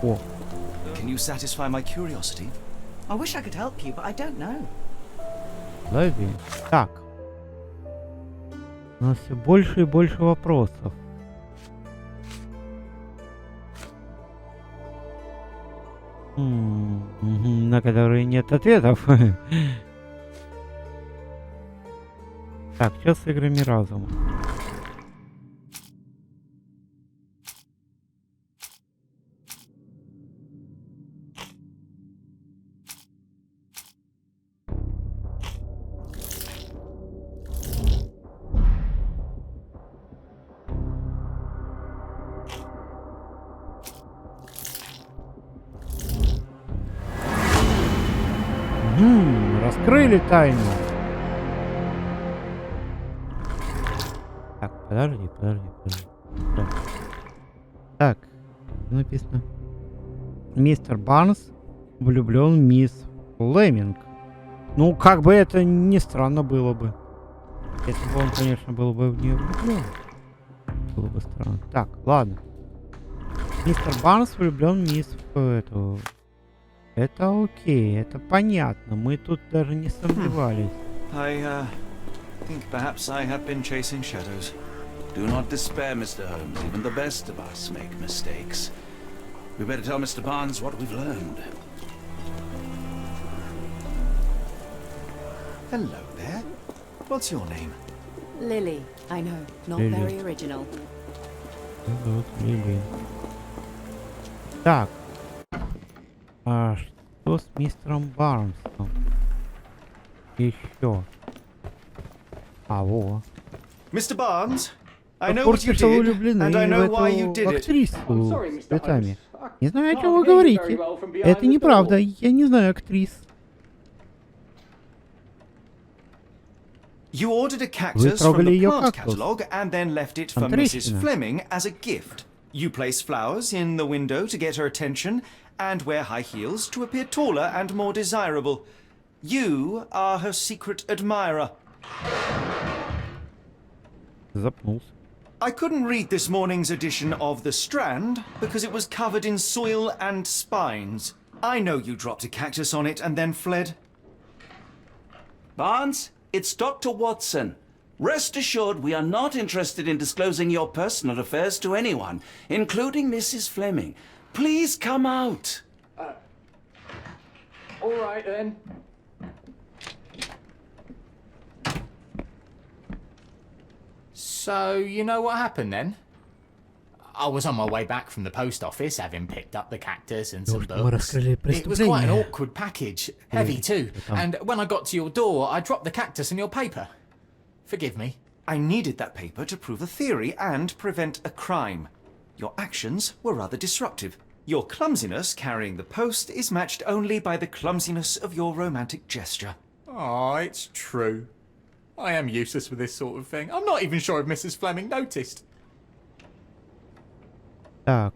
[SPEAKER 1] О,
[SPEAKER 2] Can you satisfy my curiosity? I wish I could help you, but I don't know.
[SPEAKER 1] лови. Так. У нас все больше и больше вопросов. На которые нет ответов. Так, что с играми разума? Раскрыли тайну. Так, подожди. Так, написано. Мистер Барнс влюблен в мисс Флеминг. Ну, как бы это ни странно было бы. Если бы он, конечно, был бы в нее влюблен. Было бы странно. Так, ладно. Мистер Барнс влюблен в мисс эту. Это окей, это понятно. Мы тут даже не сомневались.
[SPEAKER 2] I think perhaps I have been chasing shadows.
[SPEAKER 3] Do not despair, Mr. Holmes. Even the best of us make mistakes. We better tell Mr. Barnes what we've learned.
[SPEAKER 2] Hello there. What's your name?
[SPEAKER 5] Lily, I know, not
[SPEAKER 1] Lily.
[SPEAKER 5] very original.
[SPEAKER 1] Вот, Лили. Так. Что с мистером Барнсом? Еще. А, во.
[SPEAKER 2] Mr. Barnes, I know what
[SPEAKER 1] Похоже,
[SPEAKER 2] you
[SPEAKER 1] что вы
[SPEAKER 2] did,
[SPEAKER 1] влюблены
[SPEAKER 2] and I
[SPEAKER 1] в
[SPEAKER 2] know why you
[SPEAKER 1] эту
[SPEAKER 2] did it.
[SPEAKER 1] актрису
[SPEAKER 8] I'm sorry,
[SPEAKER 1] с
[SPEAKER 8] Mr.
[SPEAKER 1] цветами.
[SPEAKER 8] Holmes.
[SPEAKER 1] Не знаю, о
[SPEAKER 8] Can't
[SPEAKER 1] чем вы
[SPEAKER 8] hear you
[SPEAKER 1] говорите.
[SPEAKER 8] very well from behind
[SPEAKER 1] Это
[SPEAKER 8] the
[SPEAKER 1] неправда.
[SPEAKER 8] door.
[SPEAKER 1] Я не знаю актрис.
[SPEAKER 2] You ordered a
[SPEAKER 1] Вы
[SPEAKER 2] cactus from
[SPEAKER 1] трогали
[SPEAKER 2] the
[SPEAKER 1] ее
[SPEAKER 2] plant
[SPEAKER 1] кактус.
[SPEAKER 2] catalogue and then left it for
[SPEAKER 1] Там
[SPEAKER 2] Mrs.
[SPEAKER 1] трещина.
[SPEAKER 2] Fleming as a gift. You place flowers in the window to get her attention and wear high heels to appear taller and more desirable. You are her secret admirer.
[SPEAKER 1] Запнулся.
[SPEAKER 2] I couldn't read this morning's edition of The Strand because it was covered in soil and spines. I know you dropped a cactus on it and then fled.
[SPEAKER 3] Barnes, it's Dr. Watson. Rest assured we are not interested in disclosing your personal affairs to anyone, including Mrs. Fleming. Please come out.
[SPEAKER 8] All right then.
[SPEAKER 10] So, you know what happened then? I was on my way back from the post office, having picked up the cactus and some books. It was quite an awkward package, heavy too. And when I got to your door, I dropped the cactus and your paper. Forgive me.
[SPEAKER 2] I needed that paper to prove a theory and prevent a crime. Your actions were rather disruptive. Your clumsiness carrying the post is matched only by the clumsiness of your romantic gesture.
[SPEAKER 10] Oh, it's true. I am useless with this sort of thing. I'm not even sure if Mrs. Fleming noticed.
[SPEAKER 1] Так,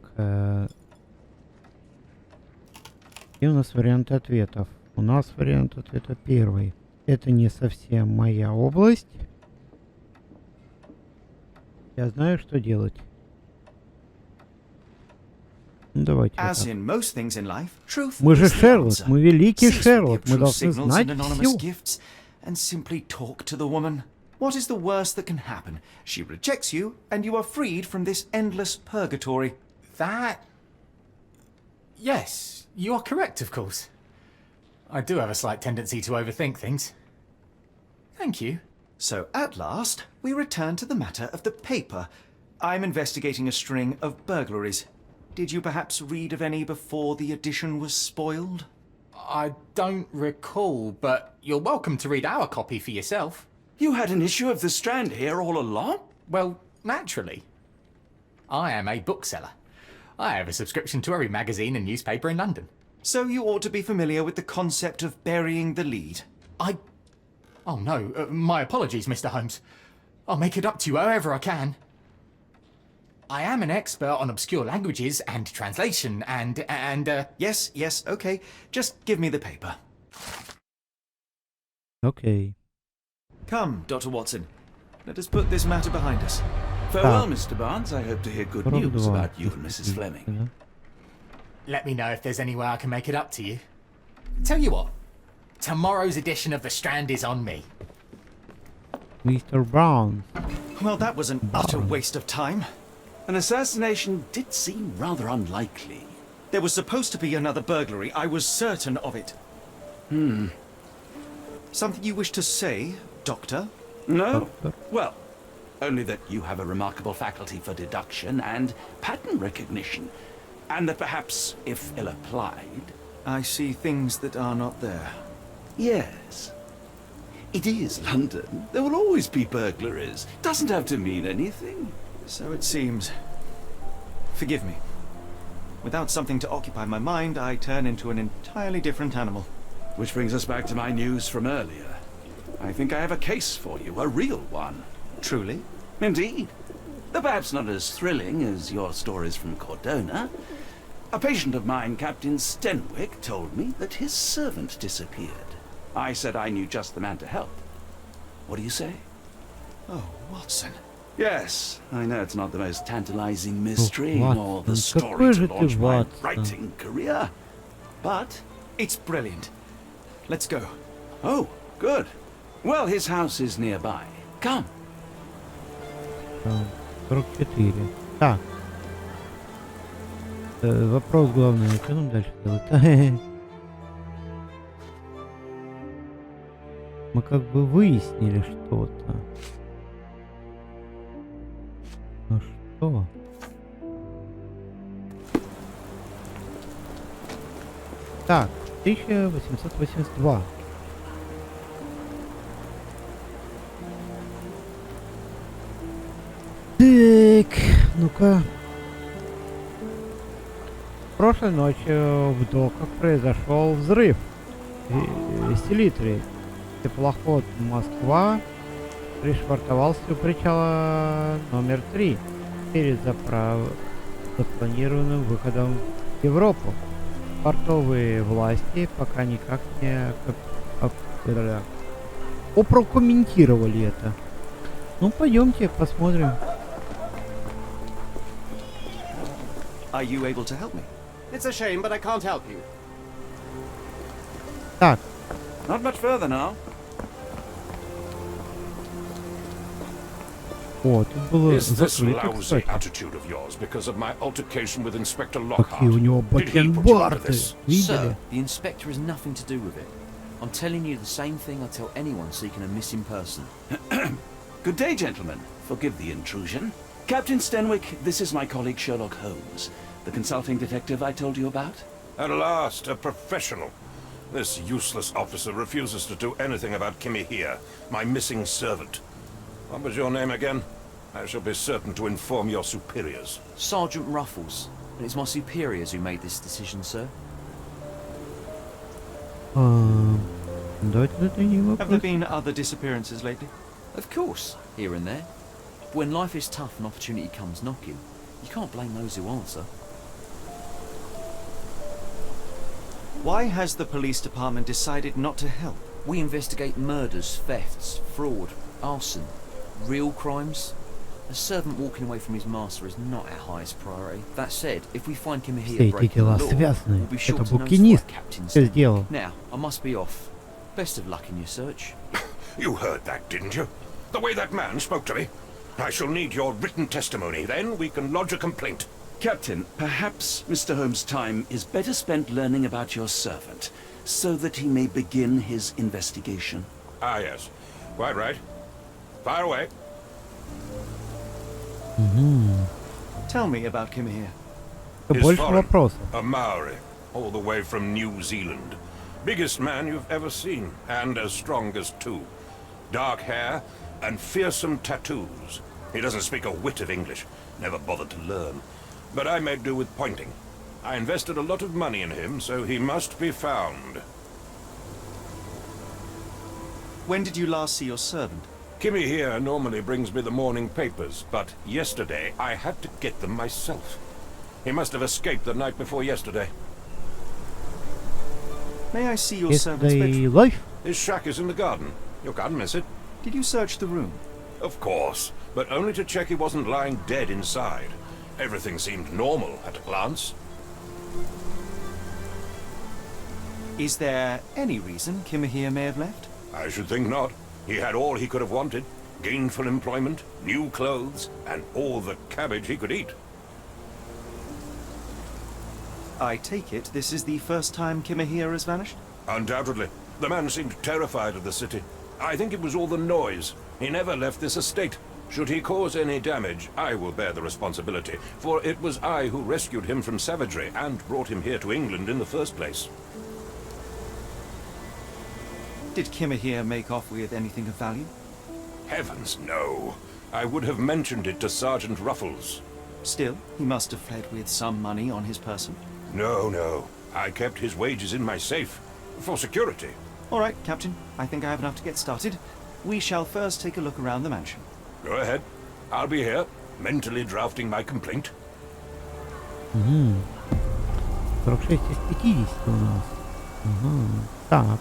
[SPEAKER 1] и у нас варианты ответов. У нас вариант ответа первый. Это не совсем моя область. Я знаю, что делать. Ну, давайте.
[SPEAKER 2] As
[SPEAKER 1] Вот
[SPEAKER 2] in most things in life, truth
[SPEAKER 1] мы же
[SPEAKER 2] is the
[SPEAKER 1] Шерлок,
[SPEAKER 2] answer.
[SPEAKER 1] мы великий
[SPEAKER 2] Cease with
[SPEAKER 1] Шерлок,
[SPEAKER 2] your
[SPEAKER 1] мы
[SPEAKER 2] true
[SPEAKER 1] должны
[SPEAKER 2] signals
[SPEAKER 1] знать
[SPEAKER 2] and anonymous
[SPEAKER 1] все.
[SPEAKER 2] gifts and simply talk to the woman. What is the worst that can happen? She rejects you, and you are freed from this endless purgatory.
[SPEAKER 10] That... Yes, you are correct, of course. I do have a slight tendency to overthink things. Thank you.
[SPEAKER 2] So at last, we return to the matter of the paper. I'm investigating a string of burglaries. Did you perhaps read of any before the edition was spoiled?
[SPEAKER 10] I don't recall, but you're welcome to read our copy for yourself.
[SPEAKER 3] You had an issue of The Strand here all along?
[SPEAKER 10] Well, naturally. I am a bookseller. I have a subscription to every magazine and newspaper in London.
[SPEAKER 2] So you ought to be familiar with the concept of burying the lead.
[SPEAKER 10] Oh no, my apologies, Mr. Holmes. I'll make it up to you however I can. I am an expert on obscure languages and translation and
[SPEAKER 2] Yes, okay. Just give me the paper.
[SPEAKER 1] Окей.
[SPEAKER 2] Come, Dr. Watson. Let us put this matter behind us.
[SPEAKER 3] Farewell, Mr. Barnes. I hope to hear good
[SPEAKER 1] Правда,
[SPEAKER 3] news
[SPEAKER 1] два.
[SPEAKER 3] about you and Mrs. Fleming.
[SPEAKER 10] Let me know if there's any way I can make it up to you. Tell you what, tomorrow's edition of The Strand is on me.
[SPEAKER 1] Мистер Браун.
[SPEAKER 2] Well, that was an utter waste of time.
[SPEAKER 3] An assassination did seem rather unlikely.
[SPEAKER 2] There was supposed to be another burglary. I was certain of it. Something you wish to say, Doctor?
[SPEAKER 3] No? Well, only that you have a remarkable faculty for deduction and pattern recognition, and that perhaps, if ill-applied...
[SPEAKER 2] I see things that are not there.
[SPEAKER 3] Yes. It is London. There will always be burglaries. Doesn't have to mean anything.
[SPEAKER 2] So it seems. Forgive me. Without something to occupy my mind, I turn into an entirely different animal.
[SPEAKER 3] Which brings us back to my news from earlier. I think I have a case for you, a real one.
[SPEAKER 2] Truly?
[SPEAKER 3] Indeed. Though perhaps not as thrilling as your stories from Cordona. A patient of mine, Captain Stenwick, told me that his servant disappeared. I said I knew just the man to help. What do you say?
[SPEAKER 2] Oh, Watson.
[SPEAKER 3] Yes, I know it's not the most tantalizing mystery
[SPEAKER 1] Watson,
[SPEAKER 3] or the
[SPEAKER 1] какой
[SPEAKER 3] story
[SPEAKER 1] же
[SPEAKER 3] to
[SPEAKER 1] ты,
[SPEAKER 3] launch my
[SPEAKER 1] Watson?
[SPEAKER 3] writing career, but...
[SPEAKER 2] It's brilliant. Let's go.
[SPEAKER 3] Oh, good. Well, his house is nearby. Come.
[SPEAKER 1] 44. Так. Вопрос главный. Что нам дальше делать? Мы как бы выяснили что-то. Ну что? Так. 1882. Так, ну-ка. Прошлой ночью в доках произошел взрыв. Селитры. Теплоход Москва пришвартовался у причала номер 3 перед запланированным выходом в Европу. Портовые власти пока никак не прокомментировали это. Ну, пойдемте, посмотрим.
[SPEAKER 2] Are you able to help me?
[SPEAKER 11] It's a shame, but I can't help you.
[SPEAKER 1] Так.
[SPEAKER 7] Not much further now.
[SPEAKER 1] О, тут было
[SPEAKER 12] Is this
[SPEAKER 1] закрыто,
[SPEAKER 12] lousy
[SPEAKER 1] кстати.
[SPEAKER 12] attitude of yours because of my altercation with Inspector
[SPEAKER 1] Какие у
[SPEAKER 12] Lockhart?
[SPEAKER 1] него
[SPEAKER 12] Did he put you into
[SPEAKER 1] бакенбарды.
[SPEAKER 12] this?
[SPEAKER 1] Видели?
[SPEAKER 13] Sir, the inspector has nothing to do with it. I'm telling you the same thing I tell anyone seeking a missing person.
[SPEAKER 3] Good day, gentlemen. Forgive the intrusion. Captain Stenwick, this is my colleague Sherlock Holmes, the consulting detective I told you about.
[SPEAKER 12] At last, a professional. This useless officer refuses to do anything about Kimmy here, my missing servant. What was your name again? I shall be certain to inform your superiors.
[SPEAKER 13] Sergeant Ruffles. And it's my superiors who made this decision, sir.
[SPEAKER 2] Have there been other disappearances lately?
[SPEAKER 13] Of course, here and there. But when life is tough and opportunity comes knocking, you can't blame those who answer.
[SPEAKER 2] Why has the police department decided not to help?
[SPEAKER 13] We investigate murders, thefts, fraud, arson, real crimes. A servant walking away from his master is not our highest priority. That said, if we find him
[SPEAKER 1] Все
[SPEAKER 13] here
[SPEAKER 1] эти
[SPEAKER 13] breaking the
[SPEAKER 1] дела
[SPEAKER 13] law,
[SPEAKER 1] связаны.
[SPEAKER 13] we'll be sure
[SPEAKER 1] Это
[SPEAKER 13] to notify
[SPEAKER 1] букинист
[SPEAKER 13] Captain
[SPEAKER 1] все
[SPEAKER 13] Stenwick.
[SPEAKER 1] сделал.
[SPEAKER 13] Now, I must be off. Best of luck in your search.
[SPEAKER 12] You heard that, didn't you? The way that man spoke to me. I shall need your written testimony. Then we can lodge a complaint.
[SPEAKER 3] Captain, perhaps Mr. Holmes' time is better spent learning about your servant, so that he may begin his investigation.
[SPEAKER 12] Ah, yes. Quite right. Fire away.
[SPEAKER 2] Tell me about Kim here.
[SPEAKER 12] His
[SPEAKER 1] Больше
[SPEAKER 12] foreign,
[SPEAKER 1] вопросов.
[SPEAKER 12] a Maori, all the way from New Zealand. Biggest man you've ever seen, and as strong as two. Dark hair and fearsome tattoos. He doesn't speak a whit of English, never bothered to learn. But I made do with pointing. I invested a lot of money in him, so he must be found.
[SPEAKER 2] When did you last see your servant?
[SPEAKER 12] Kimmy here normally brings me the morning papers, but yesterday I had to get them myself. He must have escaped the night before yesterday.
[SPEAKER 2] May I see your servant's
[SPEAKER 1] Yesterday
[SPEAKER 2] bedroom?
[SPEAKER 1] life.
[SPEAKER 12] His shack is in the garden. You can't miss it.
[SPEAKER 2] Did you search the room?
[SPEAKER 12] Of course, but only to check he wasn't lying dead inside. Everything seemed normal at a glance.
[SPEAKER 2] Is there any reason Kim here may have left?
[SPEAKER 12] I should think not. He had all he could have wanted. Gainful employment, new clothes, and all the cabbage he could eat.
[SPEAKER 2] I take it this is the first time Kim here has vanished?
[SPEAKER 12] Undoubtedly. The man seemed terrified of the city. I think it was all the noise. He never left this estate. Should he cause any damage, I will bear the responsibility, for it was I who rescued him from savagery and brought him here to England in the first place.
[SPEAKER 2] Did Kim here make off with anything of value?
[SPEAKER 12] Heavens, no. I would have mentioned it to Sergeant Ruffles.
[SPEAKER 2] Still, he must have fled with some money on his person.
[SPEAKER 12] No. I kept his wages in my safe. For security.
[SPEAKER 2] All right, Captain. I think I have enough to get started. We shall first take a look around the mansion.
[SPEAKER 12] Go ahead. I'll be here, mentally drafting my complaint.
[SPEAKER 1] 46 из 50 у нас. Так.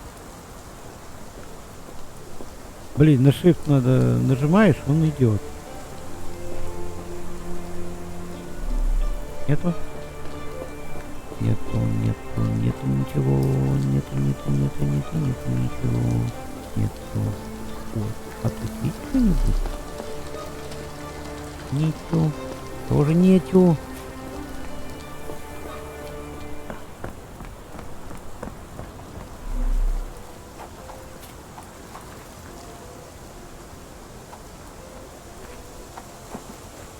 [SPEAKER 1] Блин, на shift надо нажимаешь, он идет. Нету? Нету ничего. Нету ничего. Нету. Вот. А тут есть что-нибудь? Нету. Тоже нету.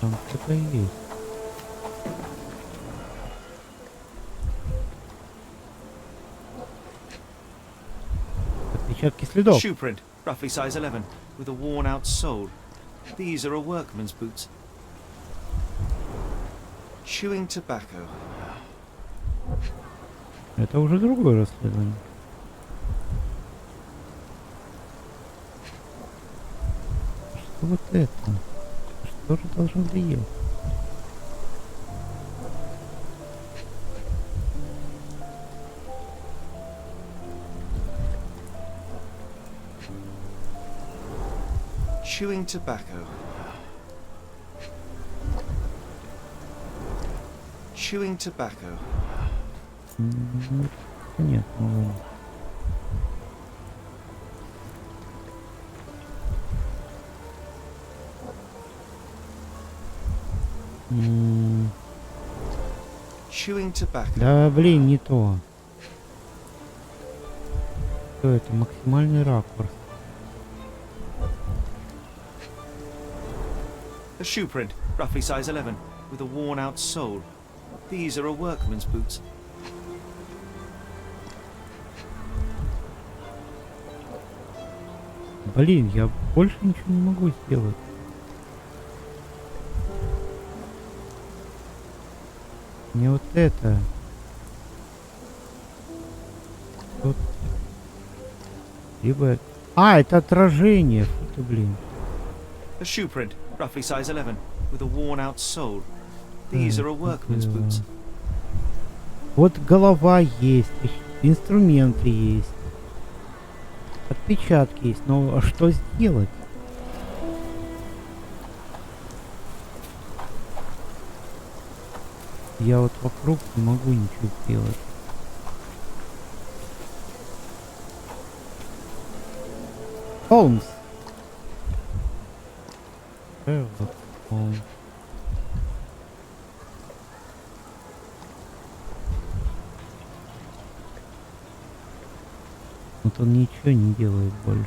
[SPEAKER 1] Там что-то есть. Отпечатки следов.
[SPEAKER 2] Shoe print, roughly size 11, with a worn-out sole. These are a workman's boots. Chewing tobacco.
[SPEAKER 1] Это уже другое расследование. Что вот это? Что же должно влиять?
[SPEAKER 2] Chewing tobacco. Chewing tobacco.
[SPEAKER 1] Нет, ну...
[SPEAKER 2] Chewing tobacco.
[SPEAKER 1] Да, блин, не то. Что это? Максимальный ракурс.
[SPEAKER 2] A shoe print, roughly size 11, with a worn-out sole. These are a workman's boots.
[SPEAKER 1] Блин, я больше ничего не могу сделать. Мне вот это. Вот. Либо... А, это отражение. Фу ты, блин.
[SPEAKER 2] A shoe print, roughly size 11, with a worn-out sole. These are a workman's boots.
[SPEAKER 1] Вот голова есть, инструменты есть, отпечатки есть, но что сделать? Я вот вокруг не могу ничего сделать. Холмс. Шерлок Холмс. Вот он ничего не делает больше.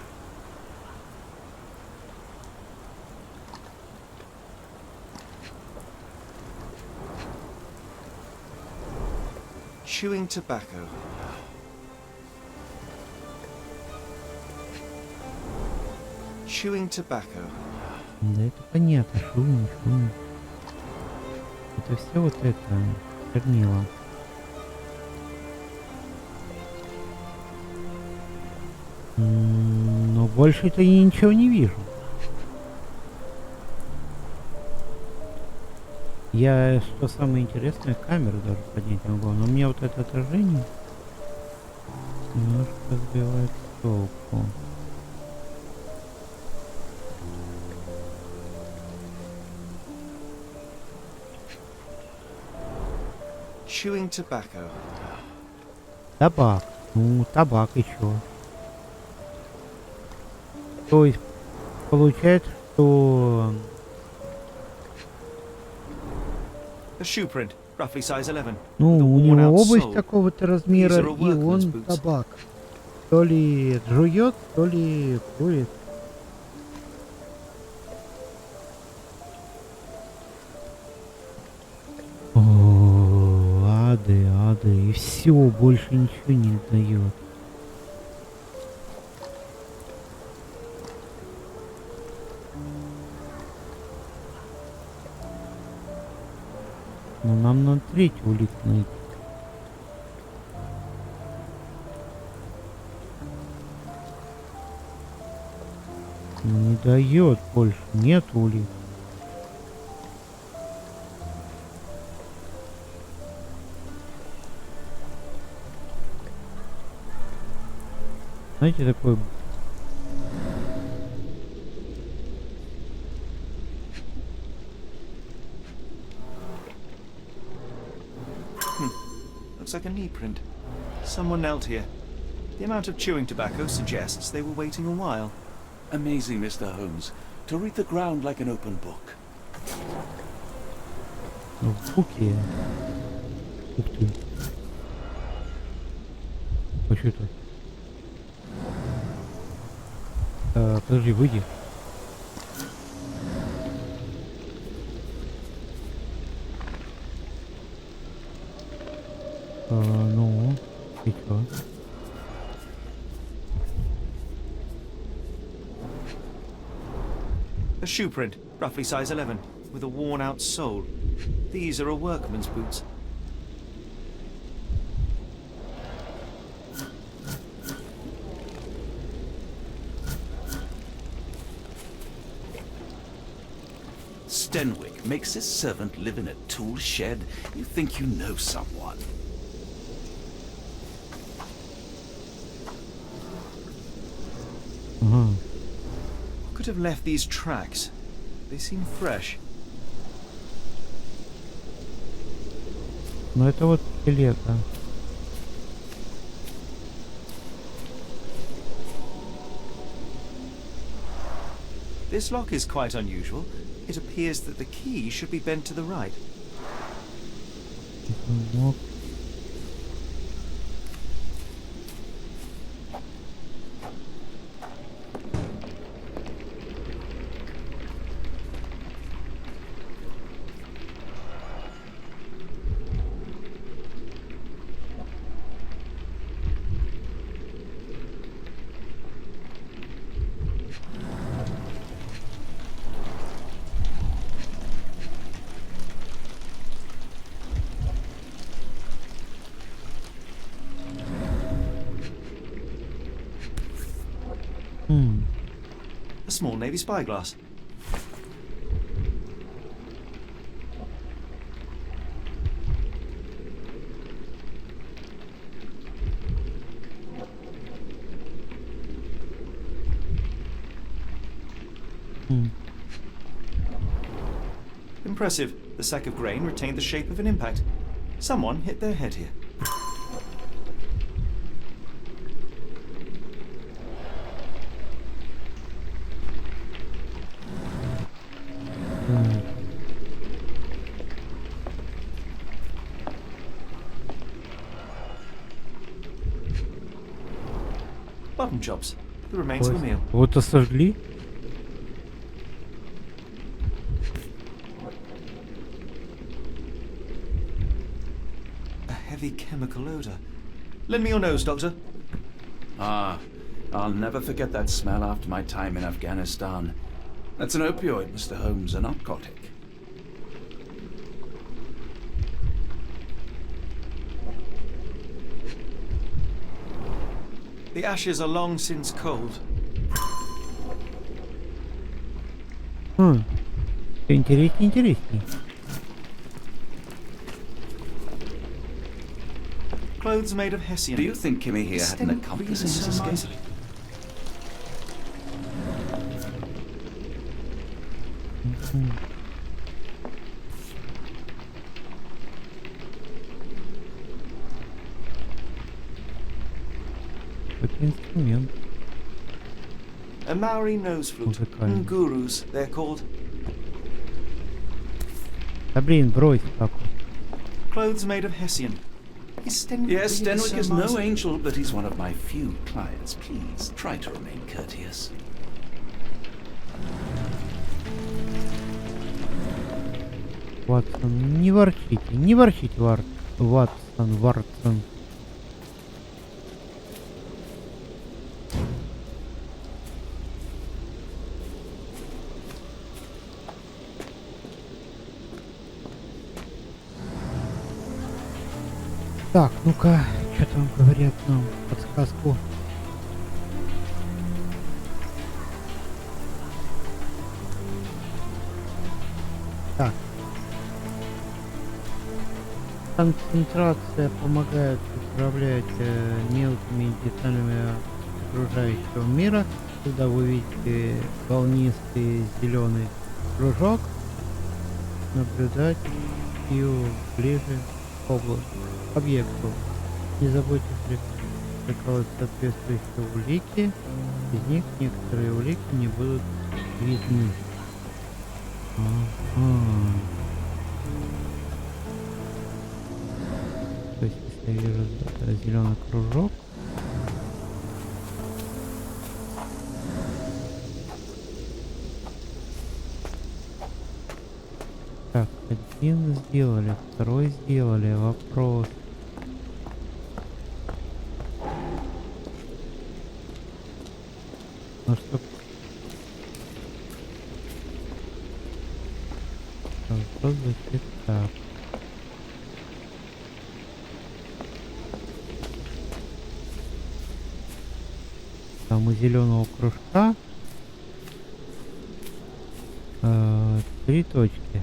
[SPEAKER 2] Chewing tobacco. Chewing tobacco.
[SPEAKER 1] Да это понятно, шум. Это все вот это чернила. Но больше-то я ничего не вижу. Я, что самое интересное, камеру даже поднять не могу. Но у меня вот это отражение немножко сбивает с толку.
[SPEAKER 2] Chewing tobacco.
[SPEAKER 1] Табак. Ну, табак еще. То есть получается, что...
[SPEAKER 2] A shoe print, roughly size 11.
[SPEAKER 1] Ну, у него обувь такого-то размера, и он табак. То ли жует, то ли курит. О, ады, и все, больше ничего не дает. Ну, нам надо третью улику найти. Не дает больше, нет улик. Знаете, такой...
[SPEAKER 2] Looks like a knee print. Someone knelt here. The amount of chewing tobacco suggests they were waiting a while.
[SPEAKER 3] Amazing, Mr. Holmes. To read the ground like an open book.
[SPEAKER 1] Ну, в буке. Ух ты. А что это? Подожди, выйди. Ну, и чё?
[SPEAKER 2] A shoe print, roughly size 11, with a worn-out sole. These are a workman's boots.
[SPEAKER 3] Stenwick makes his servant live in a tool shed. You think you know someone.
[SPEAKER 1] Ага.
[SPEAKER 2] Could have left these tracks. They seem fresh.
[SPEAKER 1] Ну это вот скелет, да.
[SPEAKER 2] This lock is quite unusual. It appears that the key should be bent to the right.
[SPEAKER 1] Замок.
[SPEAKER 2] A small navy spyglass. Impressive. The sack of grain retained the shape of an impact. Someone hit their head here. Bottom chops. The remains of a meal.
[SPEAKER 1] Вот-то сожгли.
[SPEAKER 2] A heavy chemical odor. Lend me your nose, Doctor.
[SPEAKER 3] Ah, I'll never forget that smell after my time in Afghanistan. That's an opioid, Mr. Holmes, a narcotic.
[SPEAKER 2] The ashes are long since cold.
[SPEAKER 1] Интересней, интересней.
[SPEAKER 2] Clothes made of hessian.
[SPEAKER 3] Do you think Kimmy here had an accomplice in his escape?
[SPEAKER 1] Это инструмент.
[SPEAKER 2] A Maori nose flute.
[SPEAKER 1] Музыкальный.
[SPEAKER 2] Ngurus, they're called.
[SPEAKER 1] Да блин, брось так.
[SPEAKER 2] Clothes made of hessian.
[SPEAKER 3] Yes, Stenwick is no angel, but he's one of my few clients. Please, try to remain courteous.
[SPEAKER 1] Ватсон, не ворчите, Ватсон. Так, ну-ка, что там говорят нам, подсказку. Так. Концентрация помогает управлять мелкими деталями окружающего мира. Когда вы видите волнистый зеленый кружок, наблюдать ее ближе к объекту. Не забудьте приколоть соответствующие улики. Из них некоторые улики не будут видны. То есть, если я вижу зеленый кружок, так, один сделали, второй сделали. Вопрос. Ну что? Вопрос звучит так. Там у зеленого кружка 3 точки.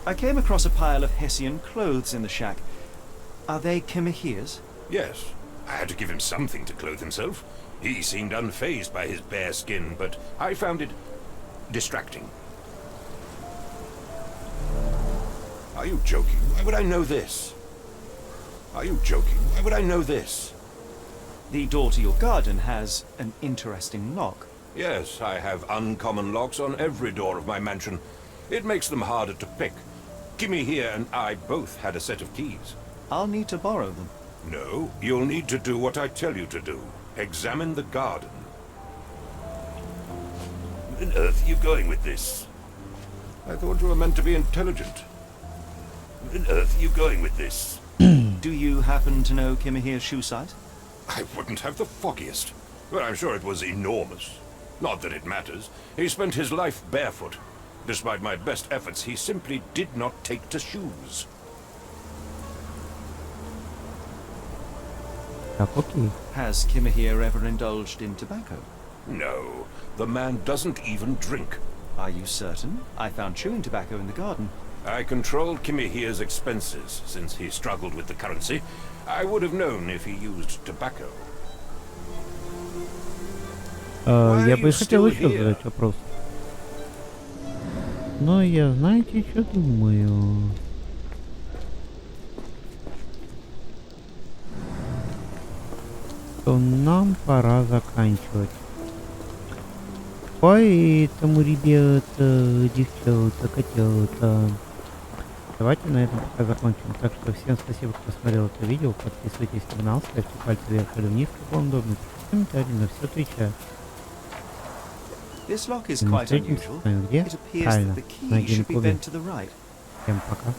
[SPEAKER 2] I came across a pile of Hessian clothes in the shack. Are they Kimihia's?
[SPEAKER 12] Yes. I had to give him something to clothe himself. He seemed unfazed by his bare skin, but I found it distracting. Are you joking? Why would I know this? Are you joking? Why would I know this?
[SPEAKER 2] The door to your garden has an interesting lock.
[SPEAKER 12] Yes, I have uncommon locks on every door of my mansion. It makes them harder to pick. Kimmy here and I both had a set of keys.
[SPEAKER 2] I'll need to borrow them.
[SPEAKER 12] No, you'll need to do what I tell you to do. Examine the garden. Where on earth are you going with this? I thought you were meant to be intelligent. Where on earth are you going with this?
[SPEAKER 2] Do you happen to know Kimihia's shoe size?
[SPEAKER 12] I wouldn't have the foggiest. But I'm sure it was enormous. Not that it matters. He spent his life barefoot. Despite my best efforts, he simply did not take to shoes.
[SPEAKER 1] Okay.
[SPEAKER 2] Has Kimihia ever indulged in tobacco?
[SPEAKER 12] No, the man doesn't even drink.
[SPEAKER 2] Are you certain? I found chewing tobacco in the garden.
[SPEAKER 12] I controlled Kimihia's expenses since he struggled with the currency. I would have known if he used tobacco.
[SPEAKER 1] Я бы хотел еще задать вопрос. Но я, знаете, что думаю? Что нам пора заканчивать. Поэтому, ребята, девчата, котята, давайте на этом пока закончим. Так что всем спасибо, кто смотрел это видео. Подписывайтесь на канал, ставьте пальцы вверх или вниз, как вам удобно. Комментарии, на все отвечаю.
[SPEAKER 2] This lock is quite unusual. It appears that the key should be bent to the right.
[SPEAKER 1] Всем пока.